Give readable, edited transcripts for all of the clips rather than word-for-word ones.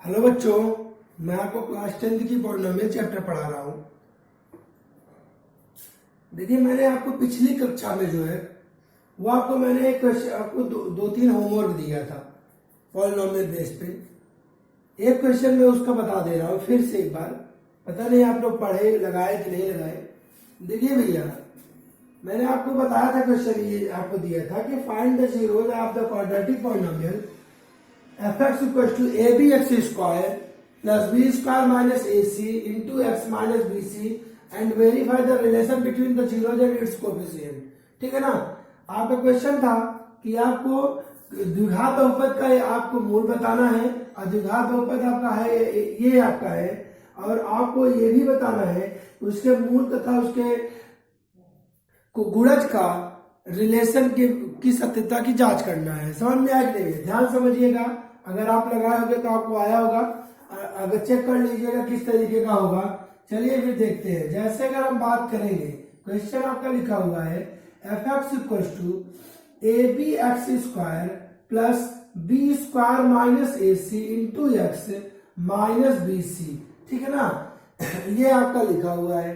Hello बच्चों, मैं आपको क्लास 10th की पॉलिनोमियल चैप्टर पढ़ा रहा हूँ। देखिए, मैंने आपको पिछली कक्षा में जो है वो आपको मैंने एक क्वेश्चन आपको दो तीन होमवर्क दिया था पॉलिनोमियल बेस पे। एक क्वेश्चन में उसका बता दे रहा हूँ फिर से एक बार। पता नहीं आप लोग पढ़े लगाए कि नहीं लगाए। देखिए भैया, मैंने आपको बताया था, क्वेश्चन ये आपको दिया था कि find the zeros of the quadratic polynomial fx equals to abx square plus b square minus ac into x minus bc and verify the relation between the zeros and its coefficient। ठीक है ना। आपका question था कि आपको द्विघात बहुपद का आपको मूल बताना है और द्विघात बहुपद आपका है ये आपका है, और आपको ये भी बताना है उसके मूल तथा उसके गुणज का रिलेशन की सत्यता की जांच करना है। समझ में आया कि नहीं? ध्यान समझिएगा। अगर आप लगाए होंगे तो आपको आया होगा, अगर चेक कर लीजिएगा किस तरीके का होगा। चलिए फिर देखते हैं। जैसे अगर हम बात करेंगे, क्वेश्चन आपका लिखा हुआ है F x equal to a b x square plus B square minus a c into x minus b c. ठीक है ना। ये आपका लिखा हुआ है।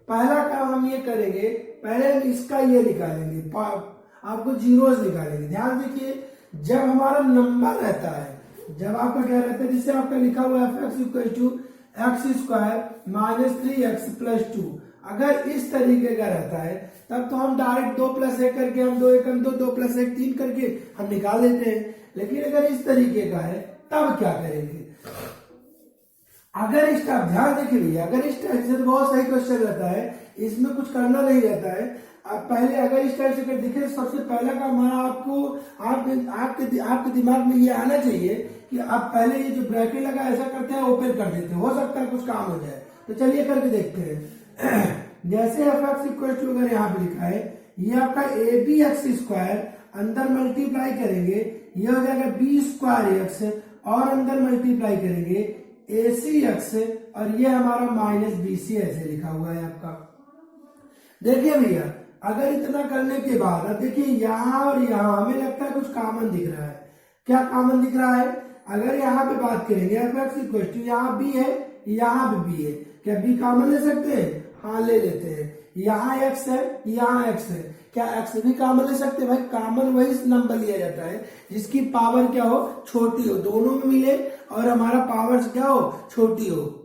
पहला काम हम ये करेंगे, पहले हम इसका ये निकालेंगे, आपको जीरोस निकालेंगे। ध्यान देखिए, जब हमारा नंबर रहता है, जब आपका क्या रहता है, जिससे आपका लिखा हुआ है F x equal to x square minus 3x plus 2, अगर इस तरीके का रहता है तब तो हम डायरेक्ट 2 प्लस 1 करके हम 2 एकम 2 2 प्लस 1 3 करके हम निकाल देते हैं। लेकिन अगर इस तरीके का है तब क्या करेंगे? अगर इस टाइप, ध्यान देखिए भैया, अगर इस टाइप से तो बहुत सही क्वेश्चन रहता है, इसमें कुछ करना नहीं रहता है। आप पहले अगर इस टाइप से कर दिखे, सबसे पहला काम हमारा आपके दिमाग में ये आना चाहिए कि आप पहले ये जो ब्रैकेट लगा ऐसा करते हैं, ओपन कर देते हैं, हो सकता है कुछ काम हो जाए। तो चलिए करके देखते हैं। जैसे एफ एक्स इक्वल टू अगर यहाँ पे लिखा है, ये आपका ए बी एक्स स्क्वायर, अंदर मल्टीप्लाई करेंगे ये हो जाएगा बी स्क्वायर एक्स, और अंदर मल्टीप्लाई करेंगे ए सी एक्स, और ये हमारा माइनस बी सी ऐसे लिखा हुआ है आपका। देखिए भैया, अगर इतना करने के बाद अब देखिए यहाँ और यहाँ हमें लगता है कुछ कॉमन दिख रहा है। क्या कॉमन दिख रहा है? अगर यहाँ पे बात करेंगे एफ एक्स इक्वल टू, यहाँ बी है यहाँ पे बी है, क्या बी कॉमन ले सकते हैं? हाँ ले लेते हैं। यहाँ एक्स है यहाँ एक्स है, क्या एक्स भी कॉमन ले सकते हैं? भाई कॉमन वही नंबर लिया जाता है जिसकी पावर क्या हो, छोटी हो, दोनों में मिले और हमारा पावर क्या हो, छोटी हो।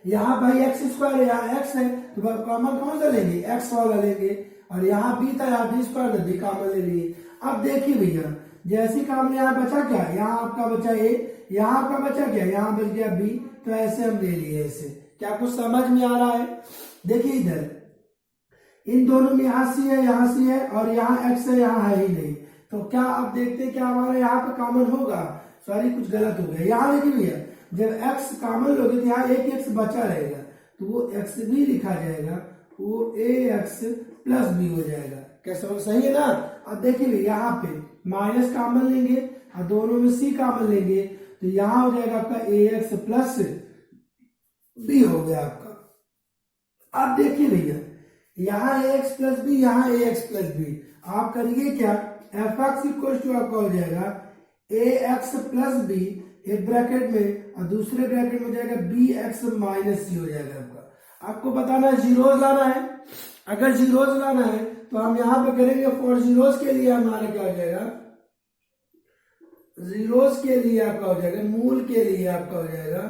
यहाँ भाई एक्स स्क्वायर, यहाँ एक्स है तो कॉमन कौन सा लेंगे? एक्स वाला लेंगे। और यहाँ बी था, यहाँ बी स्क्वायर तो बी कॉमन ले लिए। अब देखिए भैया, जैसी कॉमन यहाँ बचा क्या, यहाँ आपका बचा ए, यहाँ आपका बचा क्या, यहाँ बच गया बी, तो ऐसे हम ले लिए ऐसे। क्या कुछ समझ में आ रहा है? देखिए इधर इन दोनों में यहाँ सी है यहाँ सी है और यहाँ एक्स है यहाँ है ही नहीं, तो क्या आप देखते हैं क्या हमारा यहाँ पे कॉमन होगा? सॉरी कुछ गलत हो गया। यहाँ देखिए भैया, जब x कॉमन लोगे तो यहाँ एक x बचा रहेगा, तो वो x भी लिखा जाएगा, वो ax प्लस बी हो जाएगा। कैसे? सही है ना। अब देखिए यहाँ पे माइनस कॉमन लेंगे और दोनों में c कॉमन लेंगे, तो यहाँ हो जाएगा आपका ax प्लस बी हो गया आपका। अब देखिए भैया, यहाँ ax प्लस बी, यहाँ ax प्लस बी, आप करिए क्या, एफ एक्स इक्वल टू आपका हो जाएगा ax प्लस बी एक ब्रैकेट में और दूसरे ब्रैकेट में जाएगा बी एक्स माइनस सी हो जाएगा आपका। आपको बताना है जीरोज लाना है। अगर जीरोज लाना है तो हम यहाँ पे करेंगे फॉर जीरोज के लिए हमारा क्या हो जाएगा, जीरोज के लिए आपका हो जाएगा, मूल के लिए आपका हो जाएगा,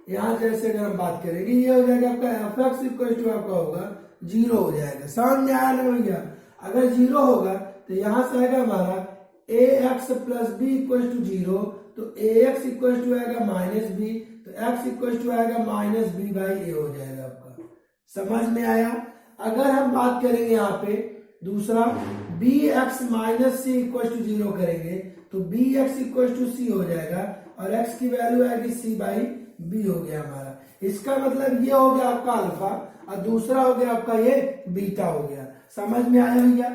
यहाँ जैसे अगर हम बात करेंगे ये हो जाएगा आपका एफ एक्स इक्वल टू आपका होगा जीरो हो जाएगा। समझ में आया ना भैया? अगर जीरो होगा तो यहाँ से आएगा हमारा A X plus B equal to zero, तो ए एक्स इक्वल टू आएगा माइनस बी, तो एक्स इक्वल टू आएगा माइनस बी बाई ए हो जाएगा आपका। समझ में आया? अगर हम बात करेंगे यहाँ पे दूसरा b x minus c equal to zero करेंगे तो b x equal to c हो जाएगा और एक्स की वैल्यू आएगी सी बाई बी हो गया हमारा। इसका मतलब ये हो गया आपका अल्फा और दूसरा हो गया आपका ये बीटा हो गया। समझ में आया भैया?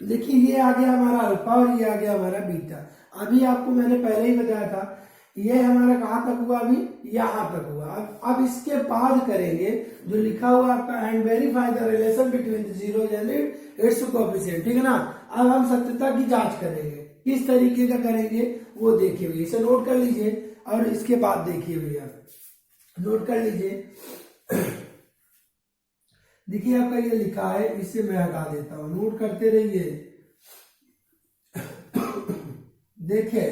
देखिए ये आ गया हमारा अल्फा और ये आ गया हमारा बीटा। अभी आपको मैंने पहले ही बताया था, ये हमारा कहाँ तक हुआ, अभी यहाँ तक हुआ। अब इसके बाद करेंगे जो लिखा हुआ आपका and verify the relation between the zeros and it's coefficient. ठीक है ना। अब हम सत्यता की जांच करेंगे, किस तरीके का करेंगे वो देखिए भैया, इसे नोट कर लीजिए और इसके बाद देखिए भैया, नोट कर लीजिए। देखिए आपका ये लिखा है, इसे मैं हटा देता हूं, नोट करते रहिए। देखिए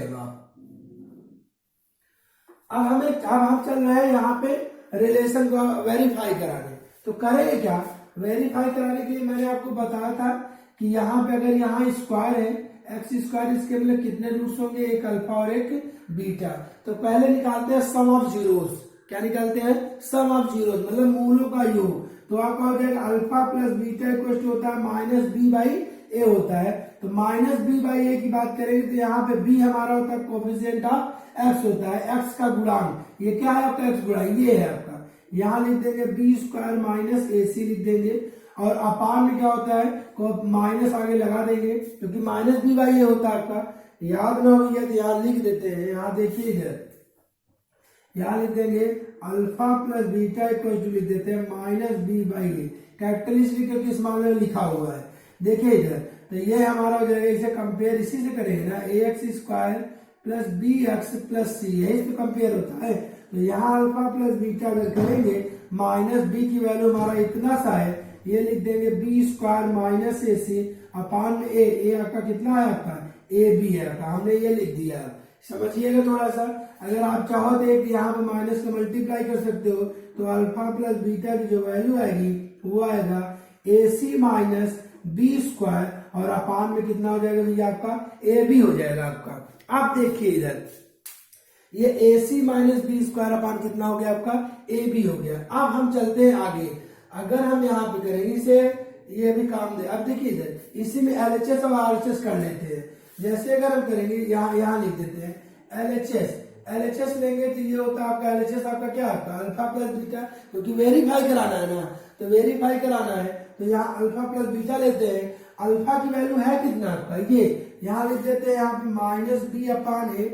अब हम चल रहे हैं यहाँ पे रिलेशन को वेरीफाई कराने। तो करेंगे क्या, वेरीफाई कराने के लिए मैंने आपको बताया था कि यहाँ पे अगर यहाँ स्क्वायर है एक्स स्क्वायर, इसके मतलब कितने रूट्स होंगे, एक अल्फा और एक बीटा। तो पहले निकालते हैं सम ऑफ जीरोस। क्या निकालते हैं, सम ऑफ जीरोस, मतलब मूलों का योग। तो आपका हो जाएगा alpha plus beta equal to होता है माइनस बी बाई ए होता है। तो माइनस बी बाई ए की बात करेंगे तो यहाँ पे बी हमारा होता है कोफिशिएंट ऑफ एक्स होता है, एक्स का गुणांक। ये क्या है आपका, एक्स गुणांक ये है आपका। यहाँ लिख देंगे बी स्क्वायर माइनस ए सी लिख देंगे, और अपान में क्या होता है, को माइनस आगे लगा देंगे क्योंकि माइनस बी बाई ए होता है आपका। याद ना हो गया तो यहाँ लिख देते हैं, यहाँ देखिए इधर, यहाँ लिख देंगे alpha plus beta equal to लिख देते हैं minus B by a. Capital इसलिए क्योंकि इस मामले में लिखा हुआ है, देखिए इधर। तो ये हमारा हो जाएगा, इसे कंपेयर इसी से करेंगे ना, A X square plus B X plus C, यही तो कंपेयर होता है। तो यहाँ अल्फा प्लस बीटा अगर करेंगे, माइनस बी की वैल्यू हमारा इतना सा है, ये लिख देंगे बी स्क्वायर माइनस ए सी अपान में ए आपका कितना है, आपका ए बी है आपका, हमने ये लिख दिया। समझिएगा थोड़ा सा, अगर आप चाहो तो एक यहाँ पे माइनस का मल्टीप्लाई कर सकते हो, तो अल्फा प्लस बीटा की जो वैल्यू आएगी वो आएगा ए सी माइनस बी स्क्वायर, और अपान में कितना हो जाएगा भैया आपका, ए बी हो जाएगा आपका। आप देखिए इधर, ये ए सी माइनस बी स्क्वायर अपान कितना हो गया आपका, ए बी हो गया। अब हम चलते हैं आगे, अगर हम यहाँ पे करेंगे इसे, ये भी काम दे। अब देखिए इधर, इसी में एलएचएस और आरएचएस कर लेते हैं। जैसे अगर हम करेंगे, यहाँ लिख देते हैं एलएचएस लेंगे तो ये होता है आपका एलएचएस आपका क्या, आपका अल्फा प्लस बीटा, क्योंकि वेरीफाई कराना है ना, तो वेरीफाई कराना है तो यहाँ अल्फा प्लस बीटा लेते हैं। अल्फा की वैल्यू है कितना आपका, ये यहाँ लिख देते हैं, यहाँ पे माइनस बी अपान ए,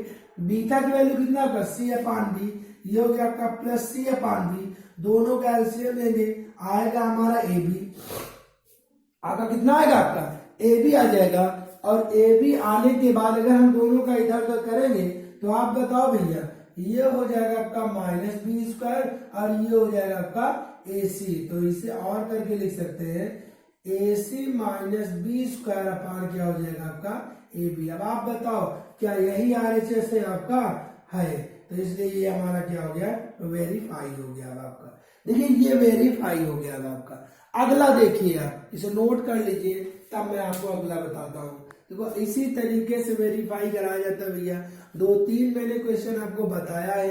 बीटा की वैल्यू कितना आपका सी अपान बी, ये हो गया आपका प्लस सी अपान बी। दोनों का एलसीएम लेंगे, आएगा हमारा ए बी, आपका कितना आएगा, आपका ए बी आ जाएगा। और ए बी आने के बाद अगर हम दोनों का इधर उधर करेंगे तो आप बताओ भैया, ये हो जाएगा आपका माइनस बी स्क्वायर और ये हो जाएगा आपका ए सी। तो इसे और करके लिख सकते हैं, ए सी माइनस बी स्क्वायर अपान क्या हो जाएगा आपका ए बी। अब आप बताओ क्या यही आरएचएस है आपका, है, तो इसलिए ये हमारा क्या हो गया, वेरीफाई हो गया अब आपका। देखिए ये वेरीफाई हो गया अब आपका। अगला देखिए, आप इसे नोट कर लीजिए, तब मैं आपको अगला बताता हूँ। देखो इसी तरीके से वेरीफाई कराया जाता है भैया। 2-3 मैंने क्वेश्चन आपको बताया है,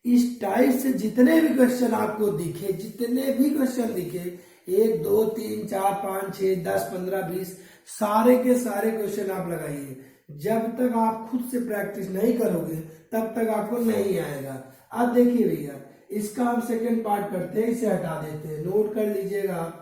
इस टाइप से जितने भी क्वेश्चन आपको दिखे, जितने भी क्वेश्चन दिखे, 1 2 3 4 5 6 10 15 20, सारे के सारे क्वेश्चन आप लगाइए। जब तक आप खुद से प्रैक्टिस नहीं करोगे तब तक आपको नहीं आएगा। अब देखिए भैया, इसका हम सेकंड पार्ट करते हैं, इसे हटा देते हैं, नोट कर लीजिएगा आप।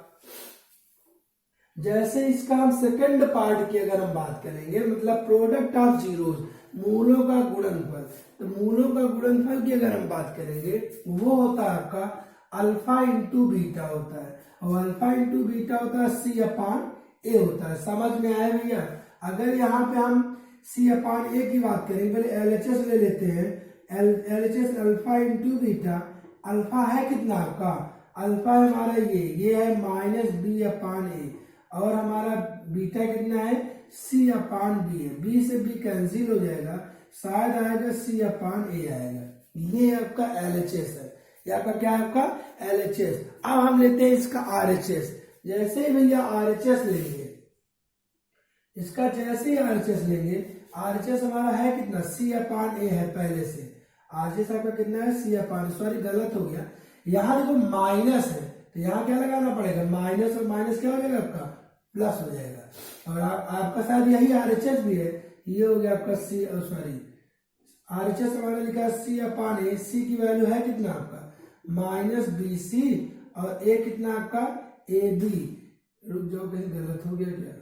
जैसे इसका हम सेकंड पार्ट की अगर हम बात करेंगे, मतलब प्रोडक्ट ऑफ जीरोस, मूलों का गुणनफल, तो मूलों का गुणनफल की अगर हम बात करेंगे, वो होता है आपका अल्फा इंटू बीटा होता है, और अल्फा इंटू बीटा होता है सी अपान ए होता है। समझ में आया भैया? अगर यहाँ पे हम सी अपान ए की बात करेंगे, पहले एलएचएस ले लेते हैं, LHS alpha into beta, alpha है कितना आपका, अल्फा है हमारा ये है माइनस बी अपान ए, और हमारा बीटा कितना है, सी अपान बी है। बी से बी कैंसिल हो जाएगा, शायद आएगा सी अपान ए आएगा। ये आपका एलएचएस है, ये आपका क्या है, आपका एलएचएस। अब हम लेते हैं इसका आरएचएस। जैसे ही भैया आरएचएस लेंगे, इसका जैसे ही आरएचएस लेंगे, आरएचएस हमारा है कितना, सी अपान ए है पहले से। आरएचएस आपका कितना है, सी अपान, सॉरी गलत हो गया, यहाँ देखो माइनस है, तो यहाँ क्या लगाना पड़ेगा, माइनस, और माइनस क्या हो जाएगा आपका, प्लस हो जाएगा। और आपका शायद यही आरएचएस भी है, ये हो गया आपका सी, सॉरी आरएचएस हमारा लिखा है सी अपान ए, सी की वैल्यू है कितना आपका माइनस बी सी, और ए कितना आपका ए बी। रुक जाओ, कहीं गलत हो गया क्या,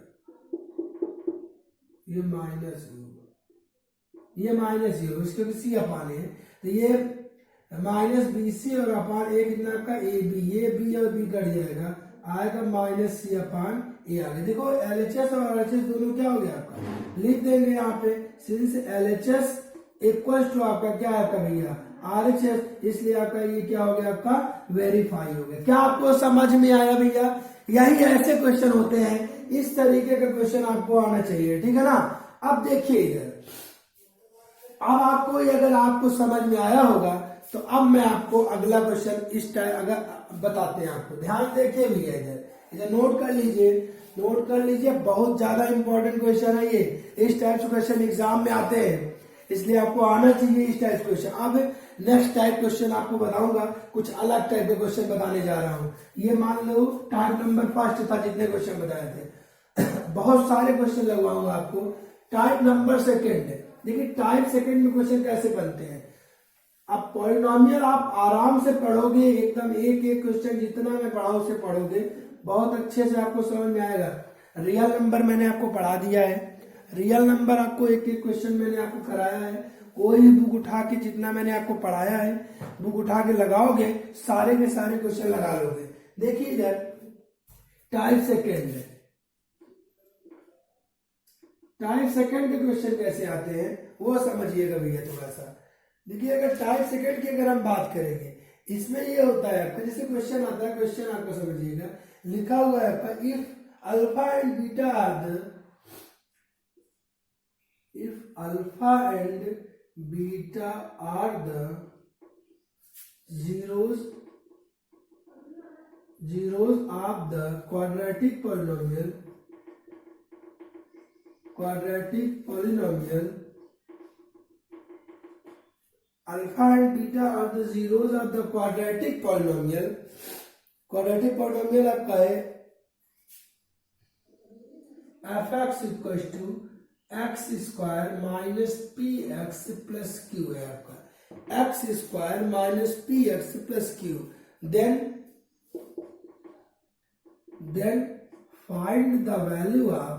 ये माइनस होगा, ये माइनस ही होगा, इसके सी अपान ए, तो ये माइनस बी सी और अपान ए कितना आपका ए बी, ये बी और बी कट जाएगा, आएगा माइनस सी अपान ए आ गया। देखो LHS और RHS दोनों क्या हो गया आपका, लिख देंगे यहाँ पे, सिंस LHS इक्वल टू आपका क्या आपका भैया RHS, इसलिए आपका ये क्या हो गया आपका वेरीफाई हो गया। क्या आपको समझ में आया भैया? यही ऐसे क्वेश्चन होते हैं, इस तरीके का क्वेश्चन आपको आना चाहिए, ठीक है ना। अब देखिए इधर, अब आपको अगर आपको समझ में आया होगा तो अब मैं आपको अगला क्वेश्चन इस टाइप अगर बताते हैं आपको, ध्यान देखिए भैया इधर नोट कर लीजिए, नोट कर लीजिए, बहुत ज्यादा इंपॉर्टेंट क्वेश्चन है ये। इस टाइप से क्वेश्चन एग्जाम में आते हैं, इसलिए आपको आना चाहिए इस टाइप क्वेश्चन। अब नेक्स्ट टाइप क्वेश्चन आपको बताऊंगा, कुछ अलग टाइप के क्वेश्चन बताने जा रहा हूं। ये मान लो टाइप नंबर फर्स्ट था, जितने क्वेश्चन बताए थे बहुत सारे क्वेश्चन लगवाऊंगा आपको। टाइप नंबर सेकेंड, देखिए टाइप सेकेंड में क्वेश्चन कैसे बनते हैं। अब पॉलिनोमियल आप आराम से पढ़ोगे, एकदम एक एक क्वेश्चन जितना मैं पढ़ाऊं उसे पढ़ोगे, बहुत अच्छे से आपको समझ में आएगा। रियल नंबर मैंने आपको पढ़ा दिया है, रियल नंबर आपको एक एक क्वेश्चन मैंने आपको कराया है। कोई भी बुक उठा के जितना मैंने आपको पढ़ाया है, बुक उठा के लगाओगे, सारे के सारे क्वेश्चन लगा लोगे। देखिए इधर टाइप सेकेंड, टाइप सेकेंड के क्वेश्चन कैसे आते हैं वो समझिएगा भैया थोड़ा सा। देखिए अगर टाइप सेकेंड की अगर हम बात करेंगे, इसमें ये होता है आपका, जैसे क्वेश्चन आता है, क्वेश्चन आपको समझिएगा, लिखा हुआ है आपका if alpha and beta are the, if alpha and beta are the zeros of the quadratic polynomial alpha and beta are the zeros of the quadratic polynomial आपका है fx equal to x square minus p x plus q है आपका, x square minus p x plus q. Then find the value of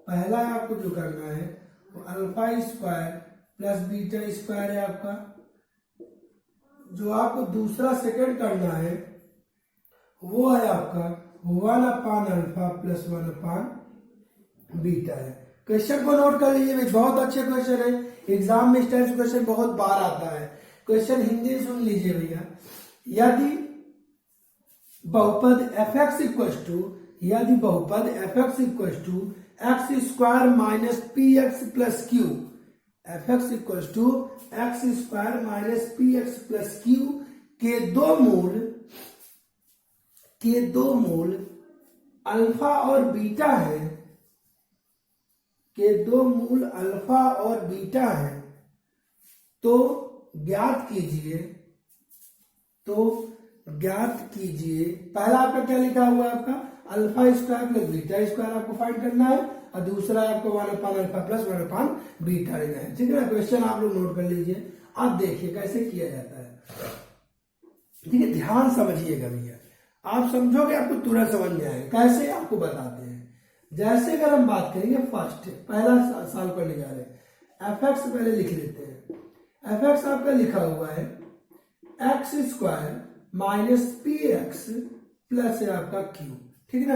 पहला आपको जो करना है वो alpha square plus beta square है आपका। जो आपको दूसरा सेकंड करना है वो है आपका 1 upon alpha plus 1 upon beta है। क्वेश्चन को नोट कर लीजिए, बहुत अच्छे क्वेश्चन है, एग्जाम में इस टाइप क्वेश्चन बहुत बार आता है। क्वेश्चन हिंदी सुन लीजिए भैया, यदि बहुपद fx equal to x square minus p x plus q, fx equal to x square minus p x plus q के दो मूल अल्फा और बीटा है, के दो मूल अल्फा और बीटा है, तो ज्ञात कीजिए पहला आपका क्या लिखा हुआ है आपका alpha square plus beta square आपको फाइंड करना है, और दूसरा आपको 1 upon alpha plus 1 upon beta लेना है। ठीक है ना, क्वेश्चन आप लोग नोट कर लीजिए। आप देखिए कैसे किया जाता है, ठीक है, ध्यान समझिएगा भैया, आप समझोगे आपको तुरंत समझ में आएगा। कैसे आपको बताते हैं, जैसे अगर हम बात करेंगे फर्स्ट पहला साल पढ़ने जा रहे हैं, fx पहले लिख लेते हैं। fx आपका लिखा हुआ है x square minus p x plus है आपका क्यू, ठीक है ना,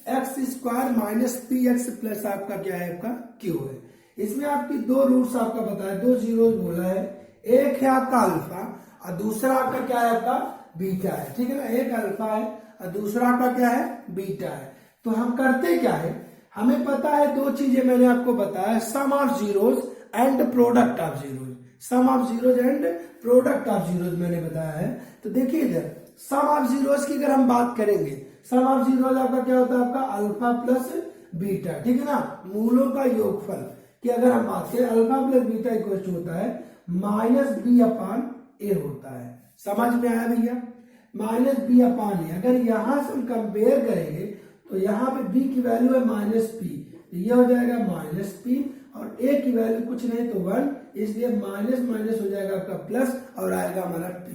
x square minus p x plus आपका क्या है आपका क्यू है। इसमें आपकी दो रूट्स आपका बताया, दो जीरो बोला है, एक है आपका अल्फा और दूसरा आपका क्या है आपका बीटा है, ठीक है ना, एक अल्फा है और दूसरा आपका क्या है बीटा है। तो हम करते क्या है, हमें पता है दो चीजें मैंने आपको बताया, sum of zeros and product of zeros, sum of zeros and product of zeros मैंने बताया है। तो देखिए इधर सम ऑफ जीरोज की अगर हम बात करेंगे, सम ऑफ जीरोज आपका क्या होता है आपका अल्फा प्लस बीटा, ठीक है ना, मूलों का योगफल की अगर हम बात करें, alpha plus beta equal to होता है माइनस बी अपान ए होता है। समझ में आया भैया, माइनस बी अपान ए। अगर यहां से हम कंपेयर करेंगे तो यहाँ पे b की वैल्यू है माइनस पी, तो ये हो जाएगा माइनस पी, और a की वैल्यू कुछ नहीं तो 1, इसलिए माइनस माइनस हो जाएगा आपका प्लस और आएगा हमारा p।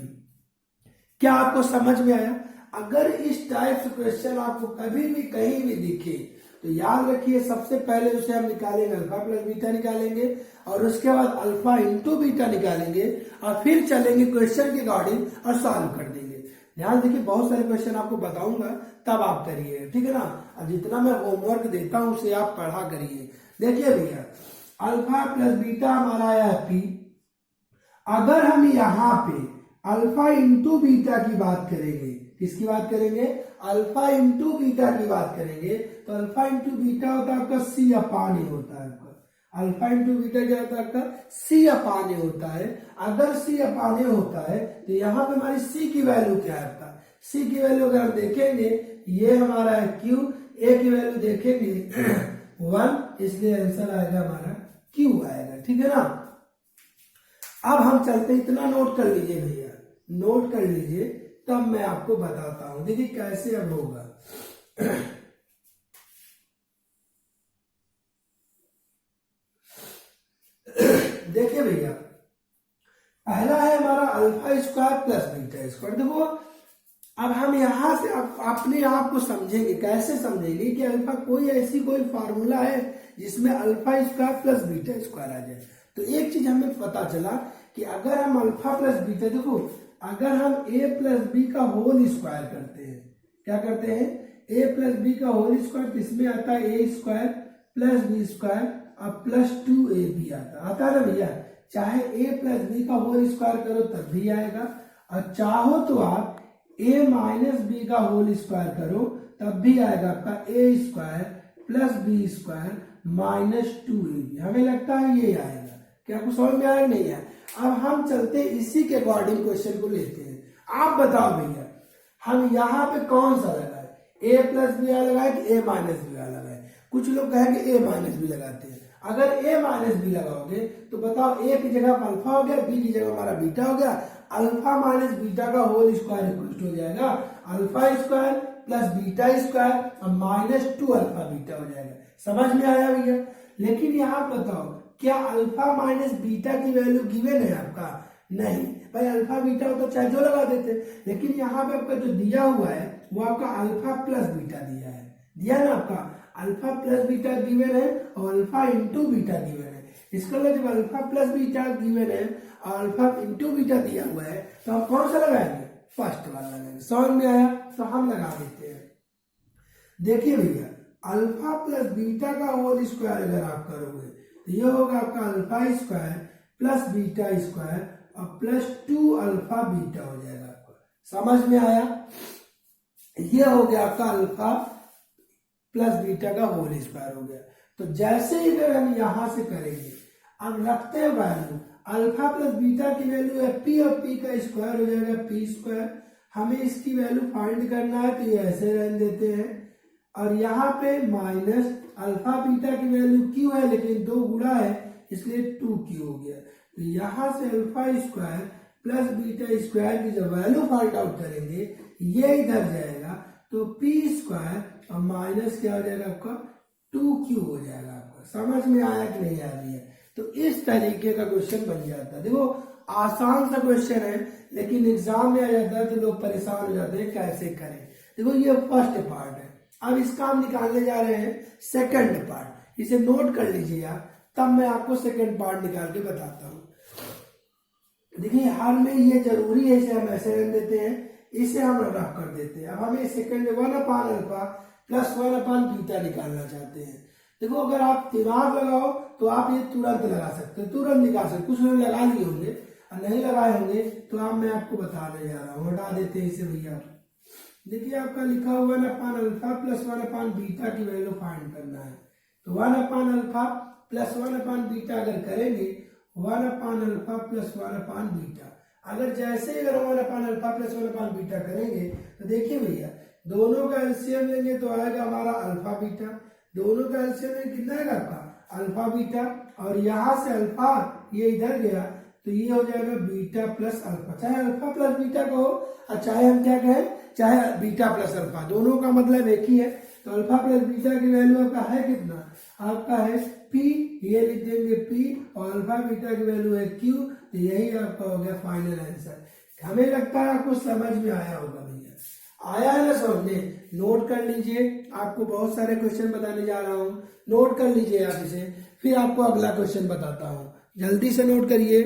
क्या आपको समझ में आया? अगर इस टाइप से क्वेश्चन आपको कभी भी कहीं भी दिखे तो याद रखिए सबसे पहले उसे हम निकालेंगे अल्फा प्लस बीटा निकालेंगे और उसके बाद अल्फा इंटू बीटा निकालेंगे और फिर चलेंगे क्वेश्चन के अकॉर्डिंग और सॉल्व कर देंगे। ध्यान देखिए बहुत सारे क्वेश्चन आपको बताऊंगा तब आप करिए, ठीक है ना। और जितना मैं होमवर्क देता हूं उसे आप पढ़ा करिए। देखिए भैया अल्फा प्लस बीटा हमारा आया है पी। अगर हम यहाँ पे अल्फा इंटू बीटा की बात करेंगे, किसकी बात करेंगे, अल्फा इंटू बीटा की बात करेंगे, तो अल्फा इंटू बीटा होता है आपका सी अपान ए होता है आपका। अल्फा इंटू बीटा क्या होता है आपका सी अपान ए होता है। अगर सी अपान ए होता है तो यहाँ पे हमारी सी की वैल्यू क्या है आपका, सी की वैल्यू अगर हम देखेंगे ये हमारा है क्यू, ए की वैल्यू देखेंगे 1, इसलिए आंसर आएगा हमारा क्यू आएगा, ठीक है ना। अब हम चलते, इतना नोट कर लीजिए भैया, नोट कर लीजिए तब मैं आपको बताता हूं। देखिए कैसे अब होगा। देखिए भैया पहला है हमारा alpha square plus beta square. देखो अब हम यहां से अपने आप को समझेंगे, कैसे समझेंगे कि अल्फा कोई ऐसी कोई फार्मूला है जिसमें alpha square plus beta square आ जाए। तो एक चीज हमें पता चला कि अगर हम अल्फा प्लस बीटा, देखो अगर हम a प्लस बी का होल स्क्वायर करते हैं, क्या करते हैं, a प्लस बी का होल स्क्वायर, तो इसमें आता है a square plus B square और प्लस 2ab आता है ना भैया। चाहे a प्लस बी का होल स्क्वायर करो तब भी आएगा और चाहो तो आप a माइनस बी का होल स्क्वायर करो तब भी आएगा आपका a square plus B square minus 2ab। हमें लगता है ये आएगा, क्या आपको समझ में आया नहीं है। अब हम चलते इसी के अकॉर्डिंग क्वेश्चन को लेते हैं। आप बताओ भैया हम यहाँ पे कौन सा लगाए, a प्लस बी लगाए कि a माइनस बी लगाए। कुछ लोग कहेंगे a माइनस बी लगाते हैं। अगर a माइनस बी लगाओगे तो बताओ a की जगह अल्फा हो गया, b की जगह हमारा बीटा हो गया। अल्फा माइनस बीटा का होल स्क्वायर इक्वल हो जाएगा alpha square plus beta square और माइनस 2 अल्फा बीटा हो जाएगा। समझ में आया भैया। लेकिन यहाँ बताओ क्या अल्फा माइनस बीटा की वैल्यू गिवन है आपका, नहीं भाई, अल्फा बीटा हो तो चाहे जो लगा देते। लेकिन यहाँ पे आपका जो दिया हुआ है वो आपका अल्फा प्लस बीटा दिया है, दिया ना आपका अल्फा प्लस बीटा गिवन है और अल्फा इंटू बीटा गिवन है। इसका मतलब जब अल्फा प्लस बीटा गिवन है और अल्फा इंटू बीटा दिया हुआ है तो हम कौन सा लगाएंगे, फर्स्ट वाला लगाएंगे। समझ में आया तो हम लगा देते हैं। देखिए भैया अल्फा प्लस बीटा का होल स्क्वायर अगर आप करोगे तो ये होगा आपका alpha square plus beta square और प्लस 2 अल्फा बीटा हो जाएगा आपका। समझ में आया। ये हो गया आपका अल्फा प्लस बीटा का होल स्क्वायर हो गया। तो जैसे ही अगर हम यहां से करेंगे, अब रखते हैं वैल्यू, अल्फा प्लस बीटा की वैल्यू है पी और पी का स्क्वायर हो जाएगा पी स्क्वायर। हमें इसकी वैल्यू फाइंड करना है तो ये ऐसे रहने देते हैं और यहाँ पे माइनस अल्फा बीटा की वैल्यू क्यू है लेकिन 2 गुणा है इसलिए 2q हो गया। तो यहाँ से alpha square plus beta square की जब वैल्यू फाइंड आउट करेंगे ये इधर जाएगा तो पी स्क्वायर और माइनस क्या हो जाएगा आपका 2q हो जाएगा आपका। समझ में आया कि नहीं आ रही है। तो इस तरीके का क्वेश्चन बन जाता है। देखो आसान सा क्वेश्चन है लेकिन एग्जाम में आ जाता है तो लोग परेशान हो जाते हैं कैसे करें। देखो ये फर्स्ट पार्ट है, अब इसका हम निकालने जा रहे हैं सेकंड पार्ट। इसे नोट कर लीजिए आप, तब मैं आपको सेकंड पार्ट निकाल के बताता हूं। देखिए हर में ये जरूरी है, इसे हम ऐसे रख देते हैं, इसे हम रफ कर देते हैं। अब हमें सेकंड 1 अल्फा प्लस 1 बीटा निकालना चाहते हैं। देखो अगर आप दिमाग लगाओ तो आप ये तुरंत लगा सकते हो, तुरंत निकाल सकते। कुछ लोग लगा लिए होंगे और नहीं लगाए होंगे तो अब मैं आपको बताने जा रहा हूँ। हटा देते हैं इसे भैया। देखिए आपका लिखा हुआ 1 अल्फा प्लस 1 बीटा की वैल्यू फाइंड करना है। तो 1 अल्फा प्लस 1 बीटा अगर करेंगे 1 अल्फा प्लस 1 बीटा, अगर जैसे अगर 1 अल्फा प्लस 1 बीटा करेंगे तो देखिए भैया दोनों का एलसीएम लेंगे तो आएगा हमारा अल्फा बीटा। दोनों का एलसीएम लेंगे कितना आएगा आपका अल्फा बीटा और यहाँ से अल्फा ये इधर गया तो ये हो जाएगा बीटा प्लस अल्फा। चाहे अल्फा प्लस बीटा कहो और चाहे हम क्या कहें चाहे बीटा प्लस अल्फा, दोनों का मतलब एक ही है। तो अल्फा प्लस बीटा की वैल्यू आपका है कितना, आपका है p, ये लिख देंगे p और अल्फा बीटा की वैल्यू है q। तो यही आपका हो गया फाइनल आंसर। हमें लगता है आपको समझ में आया होगा भैया। आया है ना समझने? नोट कर लीजिए, आपको बहुत सारे क्वेश्चन बताने जा रहा हूं, नोट कर लीजिए आप इसे, फिर आपको अगला क्वेश्चन बताता हूं। जल्दी से नोट करिए,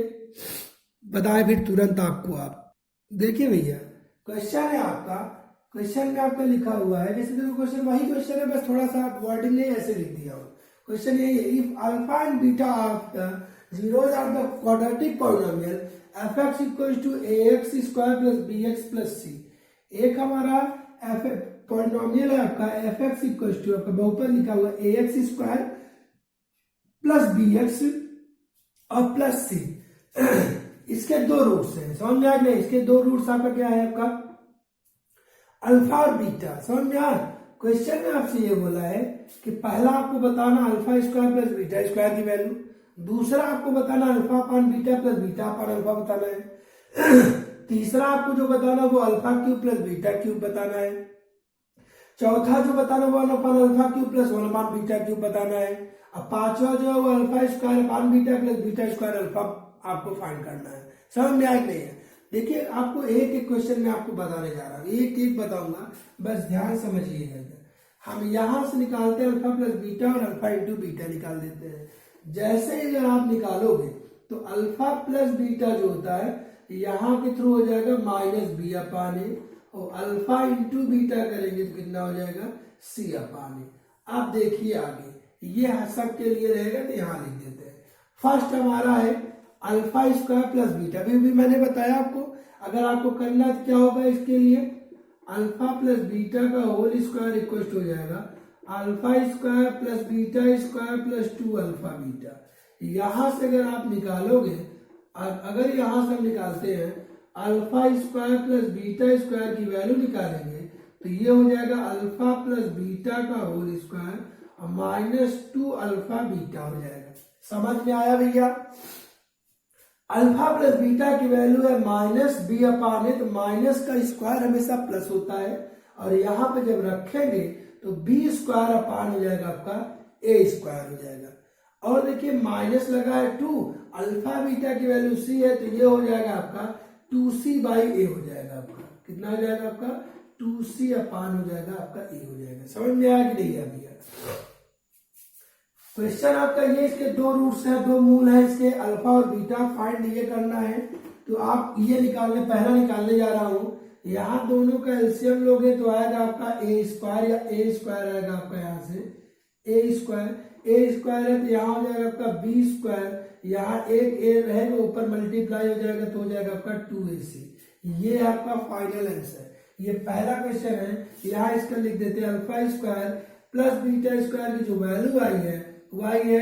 बताए फिर तुरंत आपको। आप देखिए भैया, क्वेश्चन है आपका, क्वेश्चन में आपका लिखा हुआ है, जैसे देखो क्वेश्चन वही क्वेश्चन है, बस थोड़ा सा वर्डिंग ने ऐसे लिख दिया हो। क्वेश्चन यही है, if alpha and beta of the zeros are the quadratic polynomial fx equals to ax square plus bx plus c। एक हमारा पॉलिनोमियल है आपका fx इक्वल्स टू, आपका बहुपद लिखा हुआ ax स्क्वायर प्लस bx और प्लस c। इसके दो रूट्स हैं, समझ में आ गया? इसके दो रूट्स आपका क्या है? आपका अल्फा और बीटा। समझ में आ? क्वेश्चन में आपसे ये बोला है कि पहला आपको बताना alpha square plus beta square की वैल्यू, दूसरा आपको बताना alpha upon beta plus beta upon alpha बताना है, तीसरा आपको जो बताना वो alpha cube plus beta cube बताना है, चौथा जो बताना वो one upon alpha cube plus one upon beta cube बताना है, अब पांचवा जो है वो alpha square upon beta plus beta square alpha आपको फाइंड करना है। समझ में आया नहीं है? देखिए आपको एक एक क्वेश्चन में आपको बताने जा रहा हूँ, एक एक बताऊंगा, बस ध्यान समझिएगा। हम यहां से निकालते हैं अल्फा प्लस बीटा और अल्फा इंटू बीटा निकाल देते हैं। जैसे ही अगर आप निकालोगे तो अल्फा प्लस बीटा जो होता है यहाँ के थ्रू हो जाएगा माइनस बी अपान ए, और अल्फा इंटू बीटा करेंगे तो कितना हो जाएगा? सी अपान ए। आप देखिए आगे, ये सब के लिए रहेगा तो यहाँ लिख देते हैं। फर्स्ट हमारा है अल्फा स्क्वायर प्लस बीटा, भी मैंने बताया आपको, अगर आपको करना है तो क्या होगा इसके लिए? अल्फा प्लस बीटा का होल स्क्वायर इक्वल हो जाएगा alpha square plus beta square plus 2 alpha beta. यहां से अगर आप निकालोगे, अगर यहां से हम निकालते हैं alpha square plus beta square की वैल्यू निकालेंगे तो ये हो जाएगा अल्फा प्लस बीटा का होल स्क्वायर और माइनस 2 अल्फा बीटा हो जाएगा। समझ में आया भैया? अल्फा प्लस बीटा की वैल्यू है माइनस बी अपान ए, तो माइनस का स्क्वायर हमेशा प्लस होता है, और यहाँ पे जब रखेंगे तो बी स्क्वायर अपान हो जाएगा आपका ए स्क्वायर हो जाएगा। और देखिए माइनस लगा है 2, अल्फा बीटा की वैल्यू सी है, तो ये हो जाएगा आपका 2c बाई ए हो जाएगा। आपका कितना हो जाएगा? आपका 2c अपान हो जाएगा, आपका ए हो जाएगा। समझ में आया कि नहीं आया भैया? क्वेश्चन आपका ये, इसके दो रूट्स हैं, दो मूल हैं इसके, अल्फा और बीटा फाइंड ये करना है। तो आप ये निकालने, पहला निकालने जा रहा हूं, यहाँ दोनों का एलसीएम लोगे तो आएगा आपका ए स्क्वायर, या ए स्क्वायर आएगा आपका यहाँ से ए स्क्वायर है तो यहाँ हो जाएगा आपका बी स्क्वायर, यहाँ एक ए रहेगा ऊपर मल्टीप्लाई हो जाएगा तो हो जाएगा आपका 2ac। ये आपका फाइनल आंसर। ये पहला क्वेश्चन है, यहाँ इसका लिख देते हैं alpha square plus beta square की जो वैल्यू आई है वो आई है